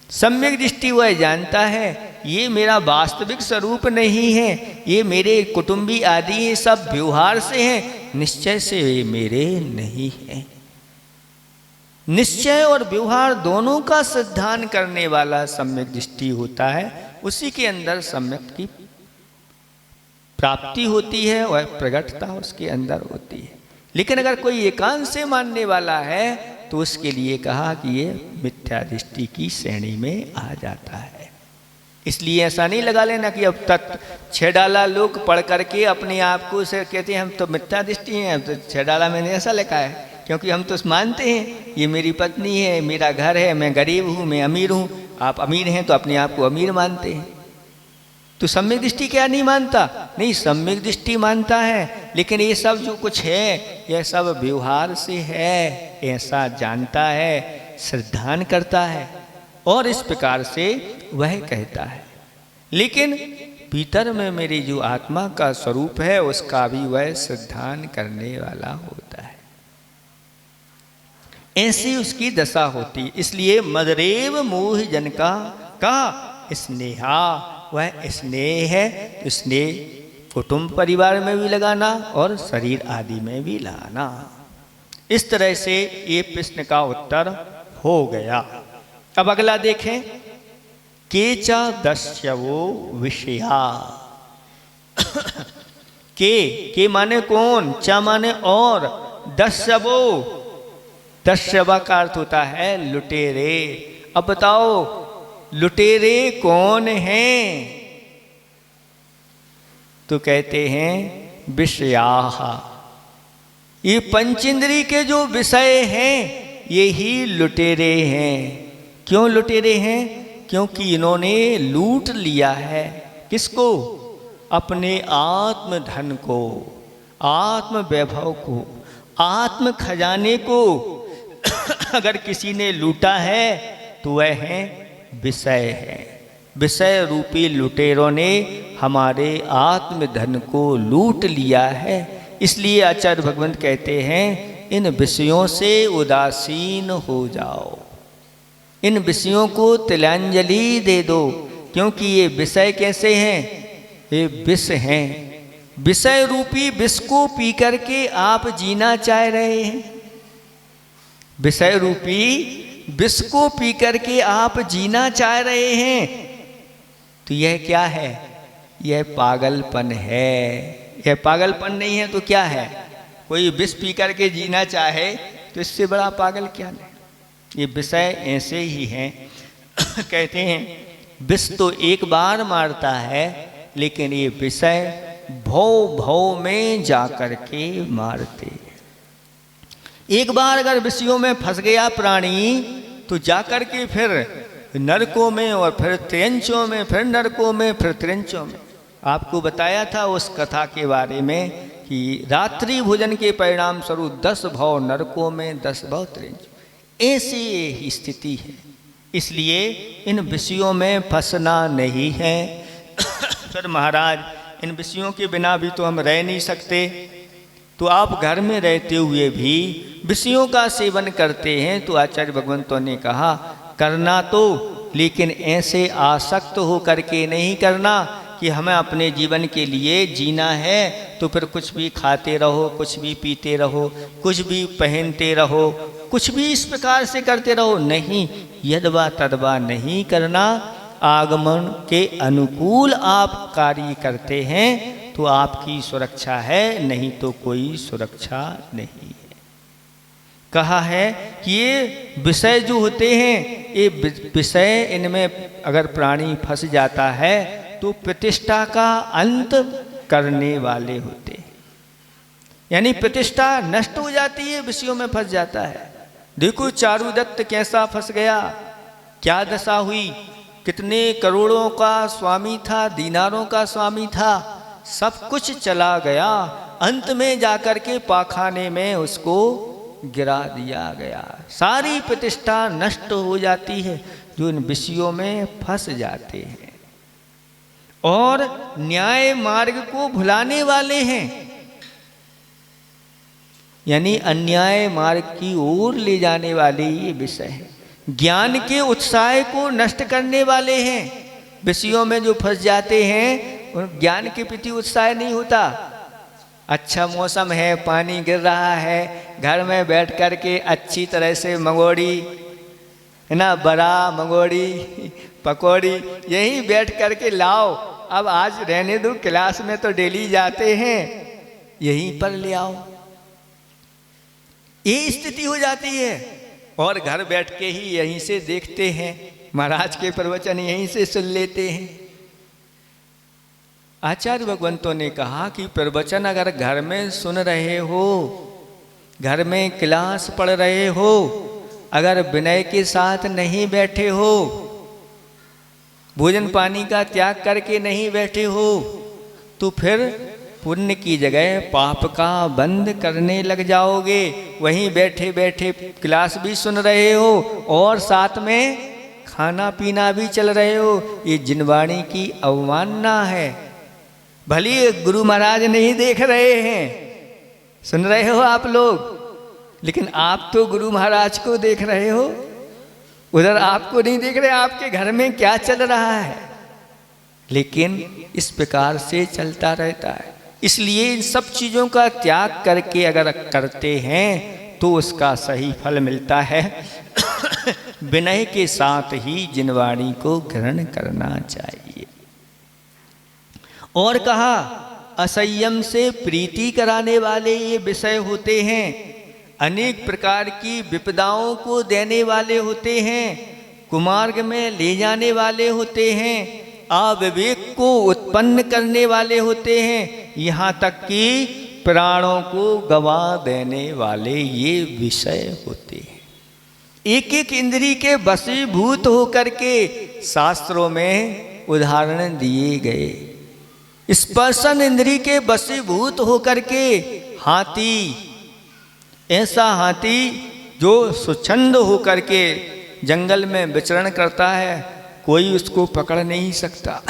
सम्यक दृष्टि वह जानता है ये मेरा वास्तविक स्वरूप नहीं है, ये मेरे कुटुंबी आदि ये सब व्यवहार से हैं, निश्चय से ये मेरे नहीं हैं। निश्चय और व्यवहार दोनों का सिद्धांत करने वाला सम्यक दृष्टि होता है, उसी के अंदर सम्यक की प्राप्ति होती है और प्रगटता उसके अंदर होती है। लेकिन अगर कोई एकांत से मानने वाला है तो उसके लिए कहा कि ये मिथ्या दृष्टि की श्रेणी में आ जाता है। इसलिए ऐसा नहीं लगा लेना कि अब तक छह डाला लोग पढ़ करके अपने आप को से कहते हैं हम तो मिथ्या दृष्टि हैं, हम तो छह डाला मैंने ऐसा लिखा है, क्योंकि हम तो मानते हैं ये मेरी पत्नी है, मेरा घर है, मैं गरीब हूँ, मैं अमीर हूँ। आप अमीर हैं तो अपने आप को अमीर मानते हैं, तो सम्यक दृष्टि क्या नहीं मानता? नहीं, सम्यक दृष्टि मानता है, लेकिन ये सब जो कुछ है यह सब व्यवहार से है, ऐसा जानता है, श्रद्धान करता है, और इस प्रकार से वह कहता है। लेकिन भीतर में मेरी जो आत्मा का स्वरूप है उसका भी वह श्रद्धान करने वाला होता है। ऐसी उसकी दशा होती। इसलिए मदरेव मोह जन का स्नेहा, वह स्नेह है, तो स्नेह कुटुंब परिवार में भी लगाना और शरीर आदि में भी लगाना। इस तरह से ये प्रश्न का उत्तर हो गया। अब अगला देखें, केचा दस्यवो विषया। के माने कौन, चा माने और, दस्यवो, दस्यवा का अर्थ होता है लुटेरे। अब बताओ लुटेरे कौन हैं? तो कहते हैं विषयाः। ये पंचेंद्री के जो विषय हैं ये ही लुटेरे हैं। क्यों लुटेरे हैं? क्योंकि इन्होंने लूट लिया है किसको? अपने आत्म धन को, आत्म वैभव को, आत्म खजाने को अगर किसी ने लूटा है तो वह है विषय है। विषय रूपी लुटेरों ने हमारे आत्म धन को लूट लिया है। इसलिए आचार्य भगवंत कहते हैं इन विषयों से उदासीन हो जाओ, इन विषयों को तिलांजलि दे दो। क्योंकि ये विषय कैसे हैं? ये विष हैं। विषय रूपी विष को पी करके आप जीना चाह रहे हैं। विषय रूपी विष को पी करके आप जीना चाह रहे हैं तो यह क्या है? यह पागलपन है। यह पागलपन नहीं है तो क्या है? कोई विष पी करके जीना चाहे तो इससे बड़ा पागल क्या है? ये विषय ऐसे ही हैं। कहते हैं विष तो एक बार मारता है लेकिन ये विषय भव भव में जाकर के मारते। एक बार अगर विषयों में फंस गया प्राणी तो जाकर के फिर नरकों में और फिर त्रियंचों में, फिर नरकों में, फिर त्रियंचों में। आपको बताया था उस कथा के बारे में कि रात्रि भोजन के परिणाम स्वरूप 10 भव नरकों में, 10 भव त्रियंचों। ऐसी ही स्थिति है। इसलिए इन विषयों में फंसना नहीं है। फिर महाराज इन विषयों के बिना भी तो हम रह नहीं सकते। तो आप घर में रहते हुए भी विषयों का सेवन करते हैं तो आचार्य भगवंतों ने कहा करना तो, लेकिन ऐसे आसक्त हो करके नहीं करना कि हमें अपने जीवन के लिए जीना है तो फिर कुछ भी खाते रहो, कुछ भी पीते रहो, कुछ भी पहनते रहो, कुछ भी इस प्रकार से करते रहो। नहीं, यदवा तदवा नहीं करना। आगमन के अनुकूल आप कार्य करते हैं तो आपकी सुरक्षा है, नहीं तो कोई सुरक्षा नहीं है। कहा है कि ये विषय जो होते हैं, ये विषय इनमें अगर प्राणी फंस जाता है तो प्रतिष्ठा का अंत करने वाले होते हैं। यानी प्रतिष्ठा नष्ट हो जाती है, विषयों में फंस जाता है। देखो चारुदत्त कैसा फंस गया, क्या दशा हुई। कितने करोड़ों का स्वामी था, दीनारों का स्वामी था, सब कुछ चला गया। अंत में जाकर के पाखाने में उसको गिरा दिया गया। सारी प्रतिष्ठा नष्ट हो जाती है जो इन विषयों में फंस जाते हैं और न्याय मार्ग को भुलाने वाले हैं। यानी अन्याय मार्ग की ओर ले जाने वाले ये विषय है। ज्ञान के उत्साह को नष्ट करने वाले हैं। विषयों में जो फंस जाते हैं उन ज्ञान के प्रति उत्साह नहीं होता। अच्छा मौसम है, पानी गिर रहा है, घर में बैठ कर के अच्छी तरह से मंगोड़ी है ना, बड़ा मंगोड़ी पकौड़ी यहीं बैठ कर के लाओ। अब आज रहने दो, क्लास में तो डेली जाते हैं, यहीं पर ले आओ। ये स्थिति हो जाती है। और घर बैठ के ही यहीं से देखते हैं, महाराज के प्रवचन यहीं से सुन लेते हैं। आचार्य भगवंतों ने कहा कि प्रवचन अगर घर में सुन रहे हो, घर में क्लास पढ़ रहे हो, अगर विनय के साथ नहीं बैठे हो, भोजन पानी का त्याग करके नहीं बैठे हो, तो फिर पुण्य की जगह पाप का बंद करने लग जाओगे। वहीं बैठे बैठे क्लास भी सुन रहे हो और साथ में खाना पीना भी चल रहे हो। ये जिनवाणी की अवमानना है। भले गुरु महाराज नहीं देख रहे हैं, सुन रहे हो आप लोग, लेकिन आप तो गुरु महाराज को देख रहे हो, उधर आपको नहीं देख रहे आपके घर में क्या चल रहा है। लेकिन इस प्रकार से चलता रहता है। इसलिए इन सब चीज़ों का त्याग करके अगर करते हैं तो उसका सही फल मिलता है। विनय के साथ ही जिनवाणी को ग्रहण करना चाहिए। और कहा असंयम से प्रीति कराने वाले ये विषय होते हैं, अनेक प्रकार की विपदाओं को देने वाले होते हैं, कुमार्ग में ले जाने वाले होते हैं, अविवेक को उत्पन्न करने वाले होते हैं, यहाँ तक कि प्राणों को गवा देने वाले ये विषय होते हैं। एक एक इंद्री के वशीभूत होकर के शास्त्रों में उदाहरण दिए गए। स्पर्शन इंद्री के वशीभूत होकर के हाथी, ऐसा हाथी जो स्वच्छंद होकर के जंगल में विचरण करता है, कोई उसको पकड़ नहीं सकता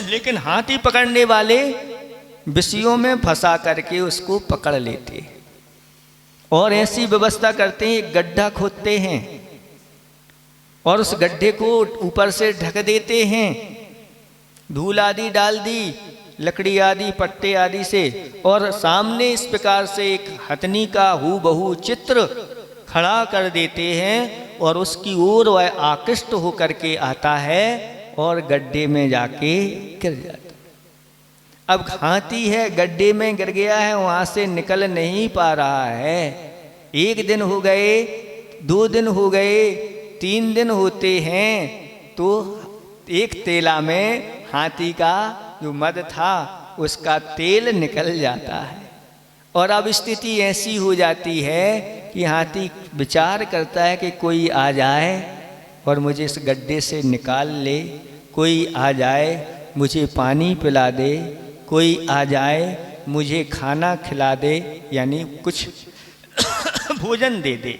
लेकिन हाथी पकड़ने वाले विषयों में फंसा करके उसको पकड़ लेते हैं और ऐसी व्यवस्था करते हैं, एक गड्ढा खोदते हैं और उस गड्ढे को ऊपर से ढक देते हैं, धूल आदि डाल दी, लकड़ी आदि पट्टे आदि से, और सामने इस प्रकार से एक हथनी का हूबहू चित्र खड़ा कर देते हैं और उसकी ओर वह आकृष्ट होकर के आता है और गड्ढे में जाके गिर जाता। अब हाथी है, गड्ढे में गिर गया है, वहाँ से निकल नहीं पा रहा है। 1 दिन हो गए, 2 दिन हो गए, 3 दिन होते हैं तो एक तेला में हाथी का जो मद था उसका तेल निकल जाता है और अब स्थिति ऐसी हो जाती है कि हाथी विचार करता है कि कोई आ जाए और मुझे इस गड्ढे से निकाल ले, कोई आ जाए मुझे पानी पिला दे, कोई आ जाए मुझे खाना खिला दे, यानी कुछ भोजन दे दे।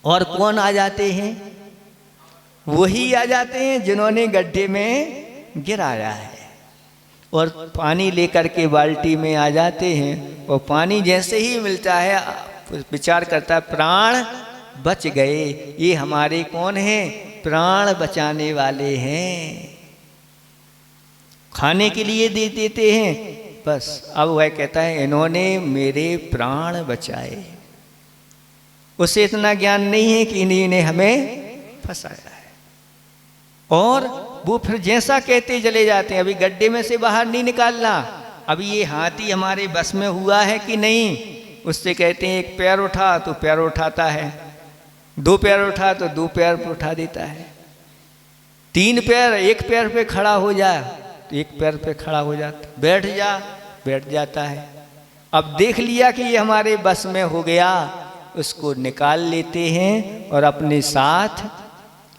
और कौन आ जाते हैं? वही आ जाते हैं जिन्होंने गड्ढे में गिराया है और पानी लेकर के बाल्टी में आ जाते हैं और पानी जैसे ही मिलता है विचार करता है प्राण बच गए, ये हमारे कौन हैं? प्राण बचाने वाले हैं। खाने के लिए दे देते हैं, बस अब वह कहता है इन्होंने मेरे प्राण बचाए। उसे इतना ज्ञान नहीं है कि इन्हीं ने हमें फंसाया है और वो फिर जैसा कहते चले जाते हैं। अभी गड्ढे में से बाहर नहीं निकालना, अभी ये हाथी हमारे बस में हुआ है कि नहीं। उससे कहते हैं 1 पैर उठा तो पैर उठाता है, 2 पैर उठा तो 2 पैर पर उठा देता है, 3 पैर 1 पैर पे खड़ा हो जा तो 1 पैर पे खड़ा हो जाता, बैठ जा बैठ जाता है। अब देख लिया कि ये हमारे बस में हो गया, उसको निकाल लेते हैं और अपने साथ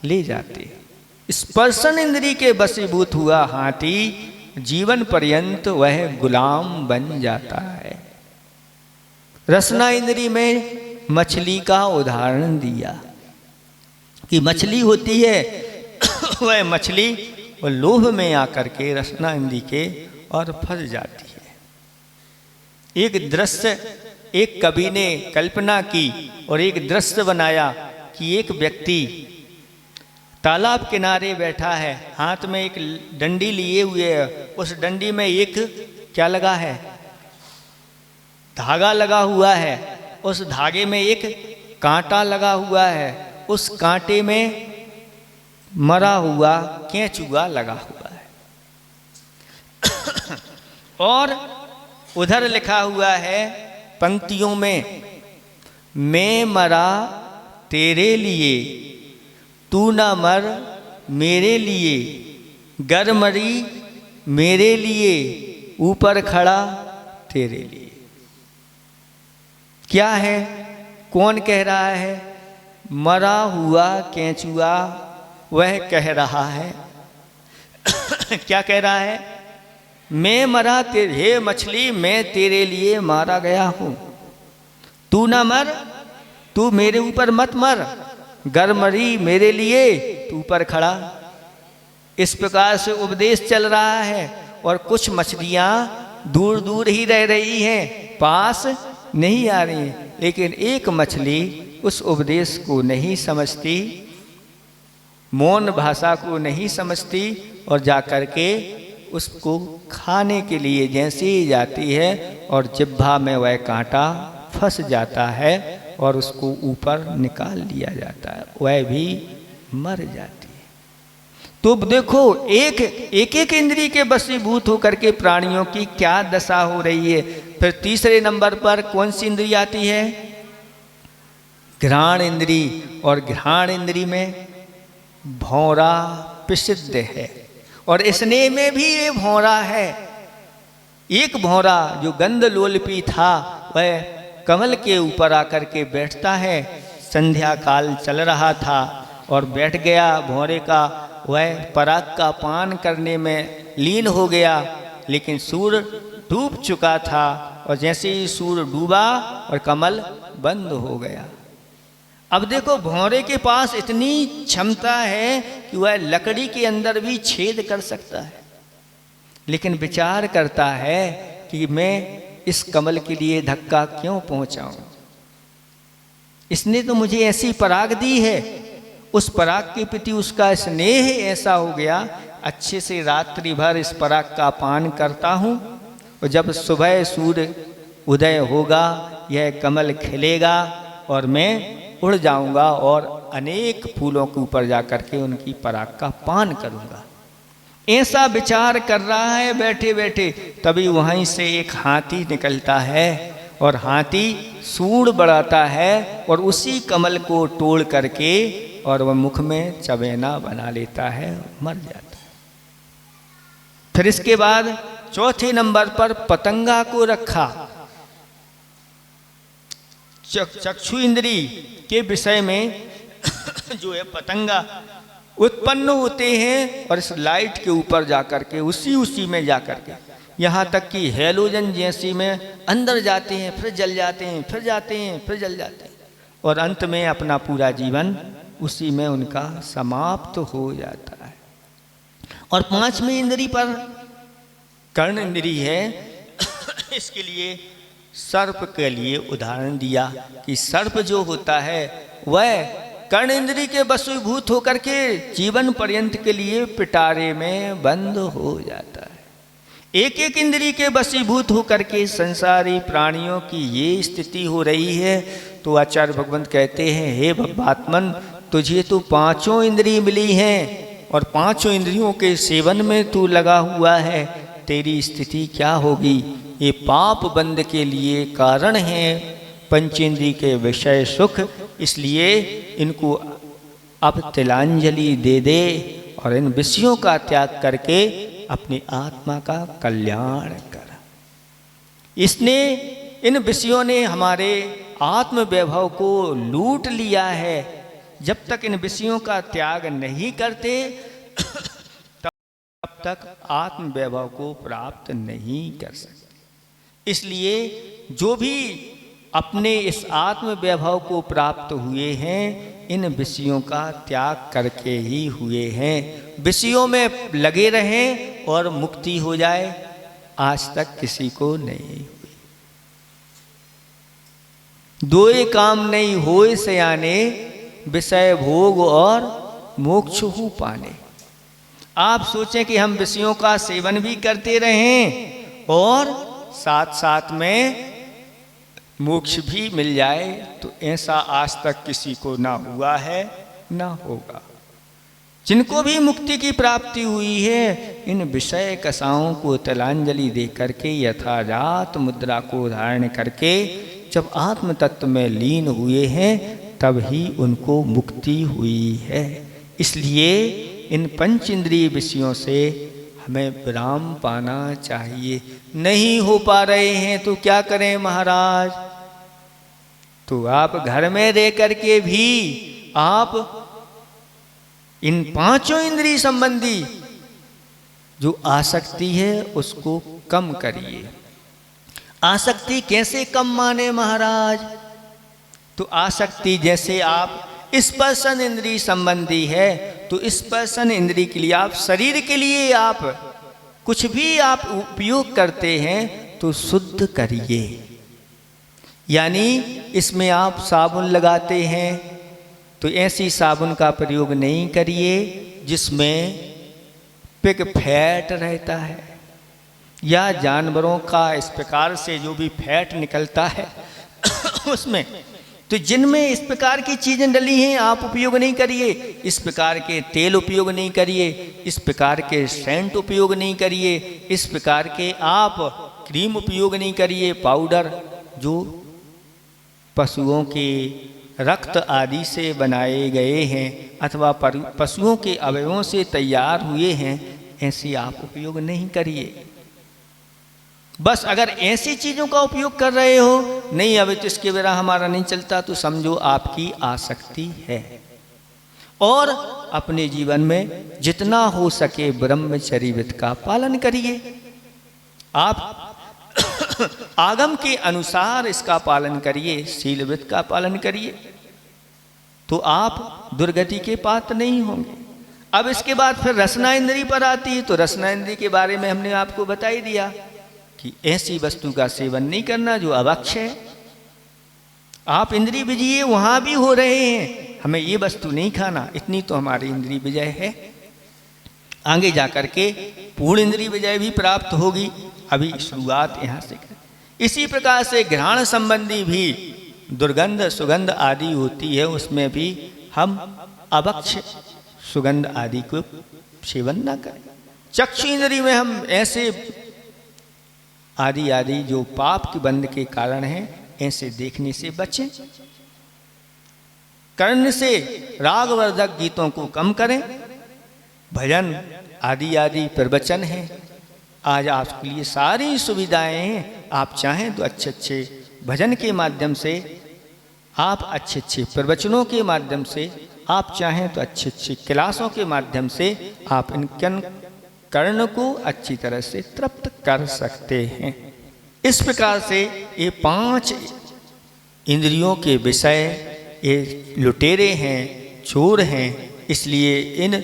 ले जाते हैं। स्पर्शन इंद्री के वशीभूत हुआ हाथी जीवन पर्यंत वह गुलाम बन जाता है। रसना इंद्री में मछली का उदाहरण दिया कि मछली होती है वह मछली और लोभ में आकर के रसना इंद्री के और फंस जाती है। एक दृश्य एक कवि ने कल्पना की और एक दृश्य बनाया कि एक व्यक्ति तालाब किनारे बैठा है, हाथ में एक डंडी लिए हुए है, उस डंडी में एक क्या लगा है? धागा लगा हुआ है, उस धागे में एक कांटा लगा हुआ है, उस कांटे में मरा हुआ केंचुआ लगा हुआ है और उधर लिखा हुआ है पंक्तियों में, मैं मरा तेरे लिए तू ना मर मेरे लिए, गर मरी मेरे लिए ऊपर खड़ा तेरे लिए। क्या है? कौन कह रहा है? मरा हुआ केंचुआ वह कह रहा है क्या कह रहा है? मैं मरा तेरे, हे मछली मैं तेरे लिए मारा गया हूँ, तू ना मर, तू मेरे ऊपर मत मर, गर मरी मेरे लिए तू ऊपर खड़ा। इस प्रकार से उपदेश चल रहा है और कुछ मछलियाँ दूर दूर ही रह रही हैं, पास नहीं आ रही हैं, लेकिन एक मछली उस उपदेश को नहीं समझती, मौन भाषा को नहीं समझती और जाकर के उसको खाने के लिए जैसे ही जाती है और जिह्वा में वह कांटा फंस जाता है और उसको ऊपर निकाल लिया जाता है, वह भी मर जाती है। तो देखो एक एक इंद्रिय के वशीभूत होकर के प्राणियों की क्या दशा हो रही है। फिर तीसरे नंबर पर कौन सी इंद्रिय आती है? घ्राण इंद्रिय। और घ्राण इंद्रिय में भौरा प्रसिद्ध है, और स्नेह में भी ये भौरा है। एक भौरा जो गंध लोलपी था वह कमल के ऊपर आकर के बैठता है। संध्या काल चल रहा था और बैठ गया भौरे का, वह पराग का पान करने में लीन हो गया, लेकिन सूर्य डूब चुका था, और जैसे ही सूर्य डूबा और कमल बंद हो गया। अब देखो भौरे के पास इतनी क्षमता है कि वह लकड़ी के अंदर भी छेद कर सकता है, लेकिन विचार करता है कि मैं इस कमल के लिए धक्का क्यों पहुंचाऊं। इसने तो मुझे ऐसी पराग दी है, उस पराग के प्रति उसका स्नेह ऐसा हो गया, अच्छे से रात्रि भर इस पराग का पान करता हूँ, और जब सुबह सूर्य उदय होगा यह कमल खिलेगा और मैं उड़ जाऊंगा और अनेक फूलों के ऊपर जाकर के उनकी पराग का पान करूंगा। ऐसा विचार कर रहा है बैठे बैठे, तभी वहीं से एक हाथी निकलता है और हाथी सूंड बढ़ाता है और उसी कमल को तोड़ करके और वह मुख में चबेना बना लेता है, मर जाता है। फिर इसके बाद चौथे नंबर पर पतंगा को रखा। चक्षु इंद्री के विषय में जो है पतंगा उत्पन्न होते हैं और इस लाइट के ऊपर जाकर के उसी में जाकर के यहाँ तक कि हेलोजन जैसी में अंदर जाते हैं, फिर जल जाते हैं, फिर जाते हैं, फिर जल जाते हैं, और अंत में अपना पूरा जीवन उसी में उनका समाप्त हो जाता है। और पांचवी इंद्री पर कर्ण इंद्री है। इसके लिए सर्प के लिए उदाहरण दिया कि सर्प जो होता है वह कर्ण इंद्री के वशीभूत होकर के जीवन पर्यंत के लिए पिटारे में बंद हो जाता है। एक एक इंद्री के वशीभूत होकर के संसारी प्राणियों की ये स्थिति हो रही है। तो आचार्य भगवंत कहते हैं, हे भवात्मन, तुझे तो पांचों इंद्रिय मिली हैं और पांचों इंद्रियों के सेवन में तू लगा हुआ है, तेरी स्थिति क्या होगी। ये पाप बंद के लिए कारण है पंचेंद्रिय के विषय सुख, इसलिए इनको अब तिलांजलि दे दे और इन विषयों का त्याग करके अपनी आत्मा का कल्याण कर। इसने इन विषयों ने हमारे आत्म वैभव को लूट लिया है। जब तक इन विषयों का त्याग नहीं करते तब तक आत्म वैभव को प्राप्त नहीं कर सकते। इसलिए जो भी अपने इस आत्म वैभव को प्राप्त हुए हैं इन विषयों का त्याग करके ही हुए हैं। विषयों में लगे रहें और मुक्ति हो जाए, आज तक किसी को नहीं हुई। दोए काम नहीं होए सयाने, विषय भोग और मोक्ष हु पाने। आप सोचें कि हम विषयों का सेवन भी करते रहें और साथ साथ में मोक्ष भी मिल जाए, तो ऐसा आज तक किसी को ना हुआ है ना होगा। जिनको भी मुक्ति की प्राप्ति हुई है इन विषय कसाओं को तिलांजलि दे करके यथाजात मुद्रा को धारण करके जब आत्म तत्व में लीन हुए हैं तब ही उनको मुक्ति हुई है। इसलिए इन पंच इंद्रिय विषयों से हमें विराम पाना चाहिए। नहीं हो पा रहे हैं तो क्या करें महाराज। तो आप घर में रह करके भी आप इन पांचों इंद्रिय संबंधी जो आसक्ति है उसको कम करिए। आसक्ति कैसे कम माने महाराज। तो आसक्ति जैसे आप स्पर्शन इंद्रिय संबंधी है तो स्पर्शन इंद्रिय के लिए आप शरीर के लिए आप कुछ भी आप उपयोग करते हैं तो शुद्ध करिए। यानी इसमें आप साबुन लगाते हैं तो ऐसी साबुन का प्रयोग नहीं करिए जिसमें पिग फैट रहता है या जानवरों का इस प्रकार से जो भी फैट निकलता है उसमें, तो जिनमें इस प्रकार की चीज़ें डली हैं आप उपयोग नहीं करिए, इस प्रकार के तेल उपयोग नहीं करिए, इस प्रकार के सेंट उपयोग नहीं करिए, इस प्रकार के आप क्रीम उपयोग नहीं करिए, पाउडर जो पशुओं के रक्त आदि से बनाए गए हैं अथवा पशुओं के अवयवों से तैयार हुए हैं, ऐसे आप उपयोग नहीं करिए। बस अगर ऐसी चीज़ों का उपयोग कर रहे हो, नहीं अब तो इसके बिना हमारा नहीं चलता, तो समझो आपकी आसक्ति है। और अपने जीवन में जितना हो सके ब्रह्मचर्य व्रत का पालन करिए। आप आगम के अनुसार इसका पालन करिए, शील व्रत का पालन करिए, तो आप दुर्गति के पात्र नहीं होंगे। अब इसके बाद फिर रसना इंद्री पर आती है, तो रसना इंद्री के बारे में हमने आपको बता ही दिया कि ऐसी वस्तु का सेवन नहीं करना जो अभक्ष है। आप इंद्रिय विजय वहां भी हो रहे हैं, हमें ये वस्तु नहीं खाना, इतनी तो हमारी इंद्रिय विजय है। आगे जाकर के पूर्ण इंद्रिय विजय भी प्राप्त होगी, अभी शुरुआत यहाँ से कर। इसी प्रकार से घ्राण संबंधी भी दुर्गंध सुगंध आदि होती है, उसमें भी हम अभक्ष सुगंध आदि को सेवन न करें। चक्षु इंद्रिय में हम ऐसे आदि जो पाप के बंध के कारण हैं, ऐसे देखने से बचें। कर्ण से रागवर्धक गीतों को कम करें। भजन आदि प्रवचन है, आज आपके लिए सारी सुविधाएं हैं। आप चाहें तो अच्छे अच्छे भजन के माध्यम से, आप अच्छे अच्छे प्रवचनों के माध्यम से, आप चाहें तो अच्छे अच्छे क्लासों के माध्यम से आप इन कर्ण को अच्छी तरह से तृप्त कर सकते हैं। इस प्रकार से ये 5 इंद्रियों के विषय ये लुटेरे हैं, चोर हैं, इसलिए इन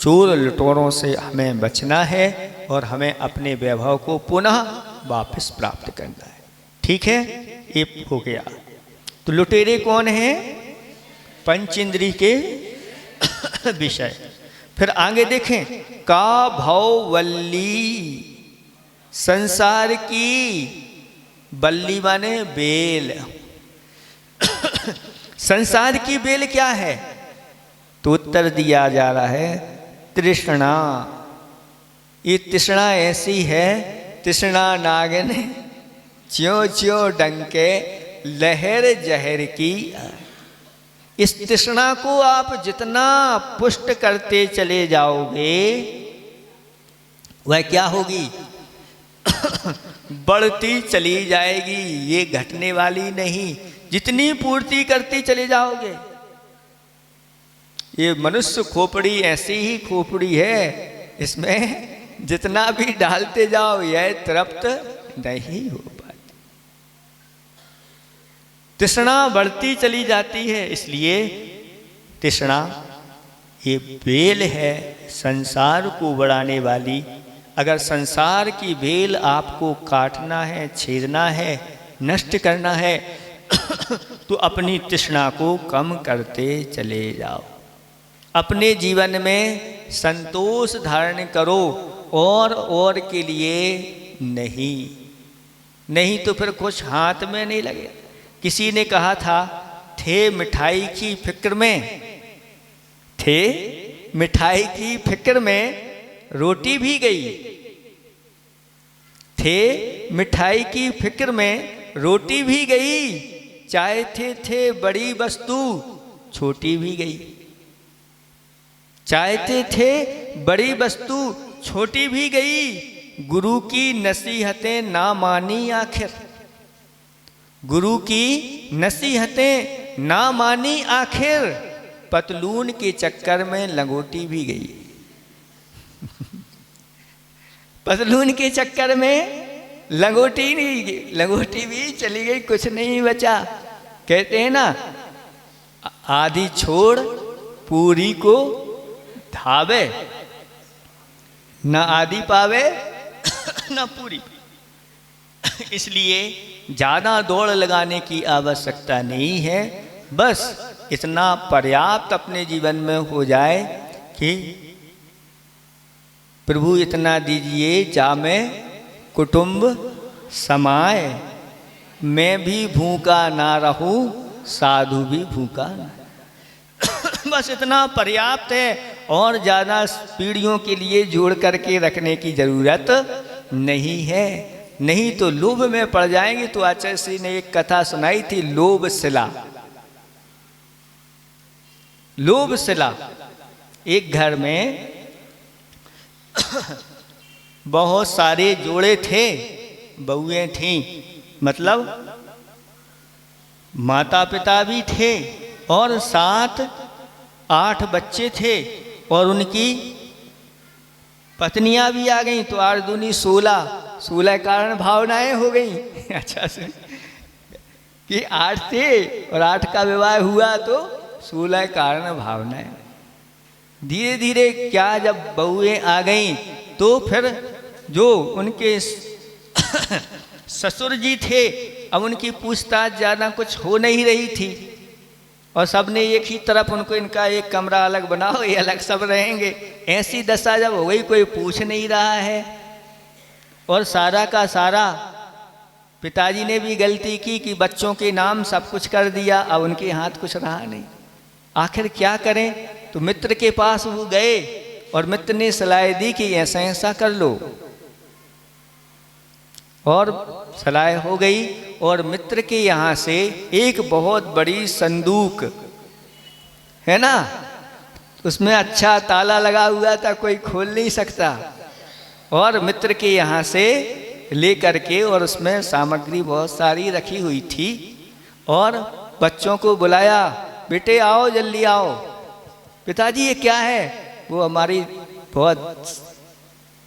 चोर लुटेरों से हमें बचना है और हमें अपने वैभव को पुनः वापस प्राप्त करना है। ठीक है, ये हो गया। तो लुटेरे कौन हैं? पंचेंद्रिय के विषय। फिर आगे देखें, का भववल्ली, संसार की बल्ली माने बेल। संसार की बेल क्या है? तो उत्तर दिया जा रहा है तृष्णा। ये तृष्णा ऐसी है, तृष्णा नागन च्यों च्यों डंके लहर जहर की। इस तृष्णा को आप जितना पुष्ट करते चले जाओगे वह क्या होगी? बढ़ती चली जाएगी, ये घटने वाली नहीं। जितनी पूर्ति करते चले जाओगे, ये मनुष्य खोपड़ी ऐसी ही खोपड़ी है, इसमें जितना भी डालते जाओ यह तृप्त नहीं हो पाती। तृष्णा बढ़ती चली जाती है, इसलिए तृष्णा ये बेल है संसार को बढ़ाने वाली। अगर संसार की बेल आपको काटना है, छेदना है, नष्ट करना है तो अपनी तृष्णा को कम करते चले जाओ। अपने जीवन में संतोष धारण करो और के लिए नहीं तो फिर कुछ हाथ में नहीं लगे। किसी ने कहा था, थे मिठाई की फिक्र में रोटी भी गई। थे मिठाई की फिक्र में रोटी भी गई, चाहते थे बड़ी वस्तु छोटी भी गई। चाहते थे बड़ी वस्तु छोटी भी गई, गुरु की नसीहतें ना मानी आखिर। गुरु की नसीहतें ना मानी आखिर, पतलून के चक्कर में लंगोटी भी गई। पतलून के चक्कर में लंगोटी नहीं गई, लंगोटी भी चली गई, कुछ नहीं बचा। कहते हैं ना, आधी छोड़ पूरी को धावे, न आदि पावे न पूरी। इसलिए ज़्यादा दौड़ लगाने की आवश्यकता नहीं है, बस इतना पर्याप्त अपने जीवन में हो जाए कि प्रभु इतना दीजिए जा में कुटुंब समाए, मैं भी भूखा ना रहूं साधु भी भूखा न बस इतना पर्याप्त है, और ज़्यादा पीढ़ियों के लिए जोड़ करके रखने की ज़रूरत नहीं है, नहीं तो लोभ में पड़ जाएंगे। तो आचार्य श्री ने एक कथा सुनाई थी, लोभ शिला। लोभ शिला, एक घर में बहुत सारे जोड़े थे, बहुएं थीं, मतलब माता पिता भी थे और 7-8 बच्चे थे, और उनकी पत्नियां भी आ गईं। तो 8 दूनी 16 कारण भावनाएं हो गई। अच्छा से कि 8 थे और 8 का विवाह हुआ तो 16 कारण भावनाएं। धीरे धीरे क्या जब बहुएं आ गईं तो फिर जो उनके ससुर जी थे, अब उनकी पूछताछ ज़्यादा कुछ हो नहीं रही थी, और सबने एक ही तरफ उनको, इनका एक कमरा अलग बनाओ, ये अलग सब रहेंगे। ऐसी दशा जब हो गई, कोई पूछ नहीं रहा है, और सारा का सारा पिताजी ने भी गलती की कि बच्चों के नाम सब कुछ कर दिया, अब उनके हाथ कुछ रहा नहीं। आखिर क्या करें? तो मित्र के पास वो गए और मित्र ने सलाह दी कि ऐसा ऐसा कर लो, और सलाह हो गई। और मित्र के यहाँ से एक बहुत बड़ी संदूक है ना, उसमें अच्छा ताला लगा हुआ था, कोई खोल नहीं सकता, और मित्र के यहाँ से ले करके, और उसमें सामग्री बहुत सारी रखी हुई थी, और बच्चों को बुलाया, बेटे आओ जल्दी आओ। पिताजी ये क्या है? वो हमारी बहुत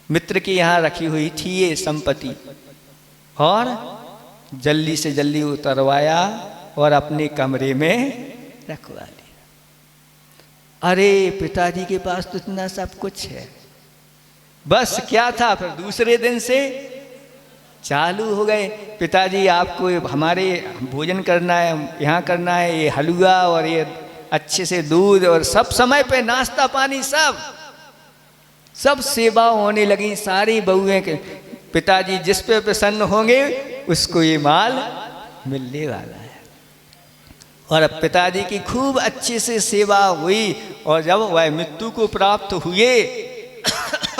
मित्र के यहाँ रखी हुई थी ये संपत्ति, और जल्दी से जल्दी उतरवाया और अपने कमरे में रखवा लिया। अरे पिताजी के पास तो इतना सब कुछ है, बस क्या था। फिर दूसरे दिन से चालू हो गए, पिताजी आपको हमारे भोजन करना है, यहाँ करना है, ये हलवा और ये अच्छे से दूध और सब समय पे नाश्ता पानी, सब सेवा होने लगी सारी बहुएं के। पिताजी जिस पे प्रसन्न होंगे उसको ये माल मिलने वाला है। और अब पिताजी की खूब अच्छे से सेवा हुई, और जब वह मृत्यु को प्राप्त हुए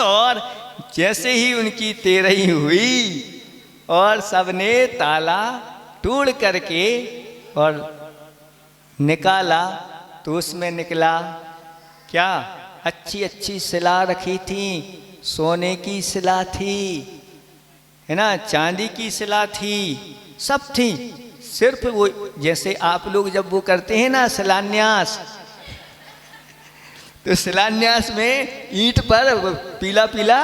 और जैसे ही उनकी तेरही हुई और सबने ताला तोड़ करके और निकाला, तो उसमें निकला क्या? अच्छी अच्छी शिला रखी थी, सोने की शिला थी, है ना, चांदी की शिला थी, सब थी। सिर्फ वो जैसे आप लोग जब वो करते हैं ना शिलान्यास, तो शिलान्यास में ईंट पर पीला पीला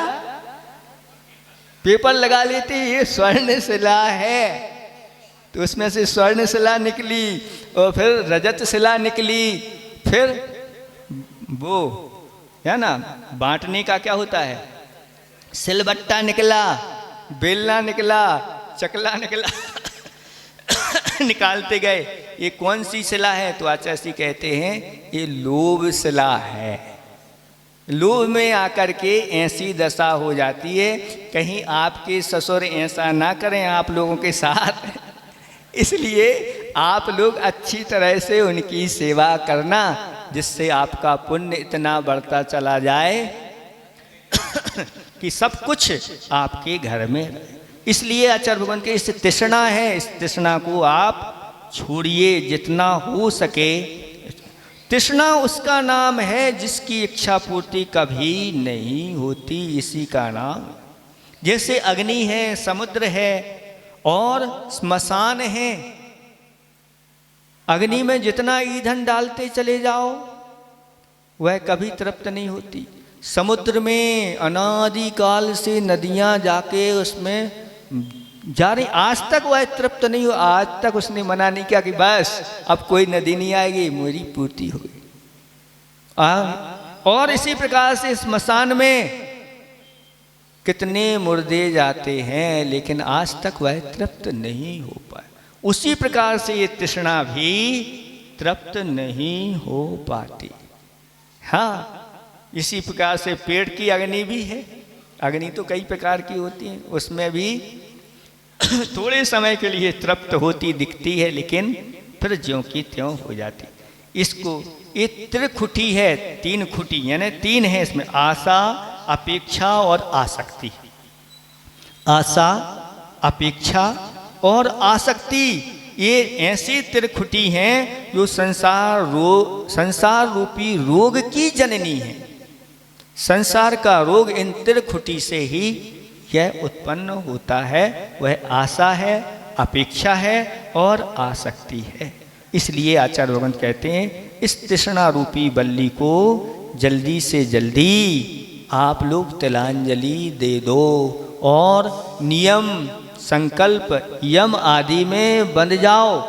पेपर लगा लेते, ये स्वर्ण शिला है। तो उसमें से स्वर्ण शिला निकली, और फिर रजत शिला निकली, फिर वो है ना बांटने का क्या होता है, सिलबट्टा निकला, बेलना निकला, चकला निकला निकालते गए। ये कौन सी शिला है? तो आचार्य जी कहते हैं ये लोभ शिला है। लोभ में आकर के ऐसी दशा हो जाती है, कहीं आपके ससुर ऐसा ना करें आप लोगों के साथ, इसलिए आप लोग अच्छी तरह से उनकी सेवा करना, जिससे आपका पुण्य इतना बढ़ता चला जाए कि सब कुछ आपके घर में रहे। इसलिए आचार्य भगवान के इस तृष्णा है, इस तृष्णा को आप छोड़िए जितना हो सके। तृष्णा उसका नाम है जिसकी इच्छा पूर्ति कभी नहीं होती, इसी का नाम। जैसे अग्नि है, समुद्र है और स्मशान है, अग्नि में जितना ईंधन डालते चले जाओ वह कभी तृप्त नहीं होती। समुद्र में अनादि काल से नदियां जाके उसमें जा रही, आज तक वह तृप्त नहीं हो। आज तक उसने मना नहीं किया कि बस अब कोई नदी नहीं आएगी, मेरी पूर्ति हो गई। और इसी प्रकार से स्मशान में कितने मुर्दे जाते हैं, लेकिन आज तक वह तृप्त नहीं हो पाए। उसी प्रकार से ये तृष्णा भी तृप्त नहीं हो पाती। हाँ, इसी प्रकार से पेड़ की अग्नि भी है। अग्नि तो कई प्रकार की होती है, उसमें भी थोड़े समय के लिए तृप्त होती दिखती है, लेकिन फिर ज्यों की त्यों हो जाती। इसको ये त्रिखुटी है, 3 खुटी यानी 3 है इसमें, आशा, अपेक्षा और आसक्ति। आशा, अपेक्षा और आसक्ति, ये ऐसी त्रिखुटी हैं जो संसार रूपी रोग की जननी है। संसार का रोग इन त्रिखुटी से ही यह उत्पन्न होता है। वह आशा है, अपेक्षा है और आसक्ति है। इसलिए आचार्य भगवंत कहते हैं इस तृष्णा रूपी बल्ली को जल्दी से जल्दी आप लोग तिलांजलि दे दो और नियम, संकल्प, यम आदि में बंध जाओ,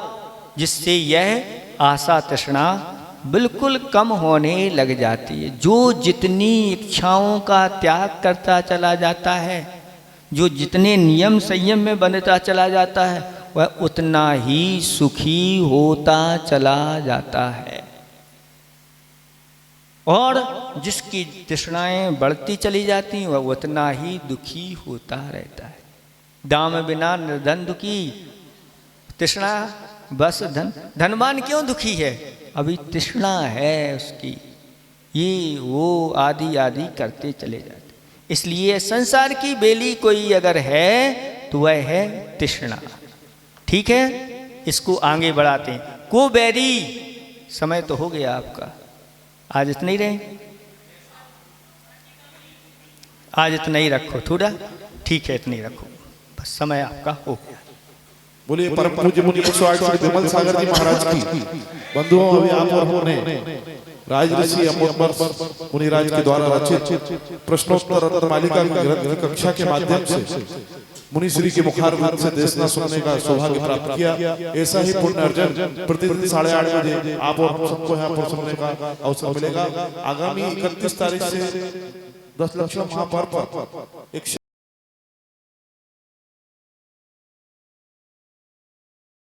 जिससे यह आशा तृष्णा बिल्कुल कम होने लग जाती है। जो जितनी इच्छाओं का त्याग करता चला जाता है, जो जितने नियम संयम में बंधता चला जाता है, वह उतना ही सुखी होता चला जाता है। और जिसकी तृष्णाएं बढ़ती चली जाती हैं वह उतना ही दुखी होता रहता है। दाम बिना निर्धन दुखी, तृष्णा बस धन। धनवान क्यों दुखी है? अभी तृष्णा है उसकी, ये वो आदि आदि करते चले जाते। इसलिए संसार की बेली कोई अगर है तो वह है तृष्णा। ठीक है, इसको आगे बढ़ाते हैं। को बैरी, समय तो हो गया आपका, आज इतना ही रहे, आज इतना ही रखो थोड़ा, ठीक है इतना ही रखो, बस समय आपका हो गया। बोलिए परम पूज्य मुनि 108 श्री विमल सागर जी महाराज की। बंधुओं, अभी आप और हमने राज ऋषि अमोद मुनिराज के द्वारा रचित प्रश्नोत्तर रत्न मालिका की ग्रंथ की कक्षा के माध्यम से मुनि श्री के मुखारविंद से देशना सुनने का सौभाग्य प्राप्त किया। ऐसा ही पुण्य अर्जन प्रतिदिन 8:30 बजे आप और हम सबको यहाँ पर सुनने का अवसर मिलेगा। आगामी 31 तारीख से 10 लक्ष्य महापर्व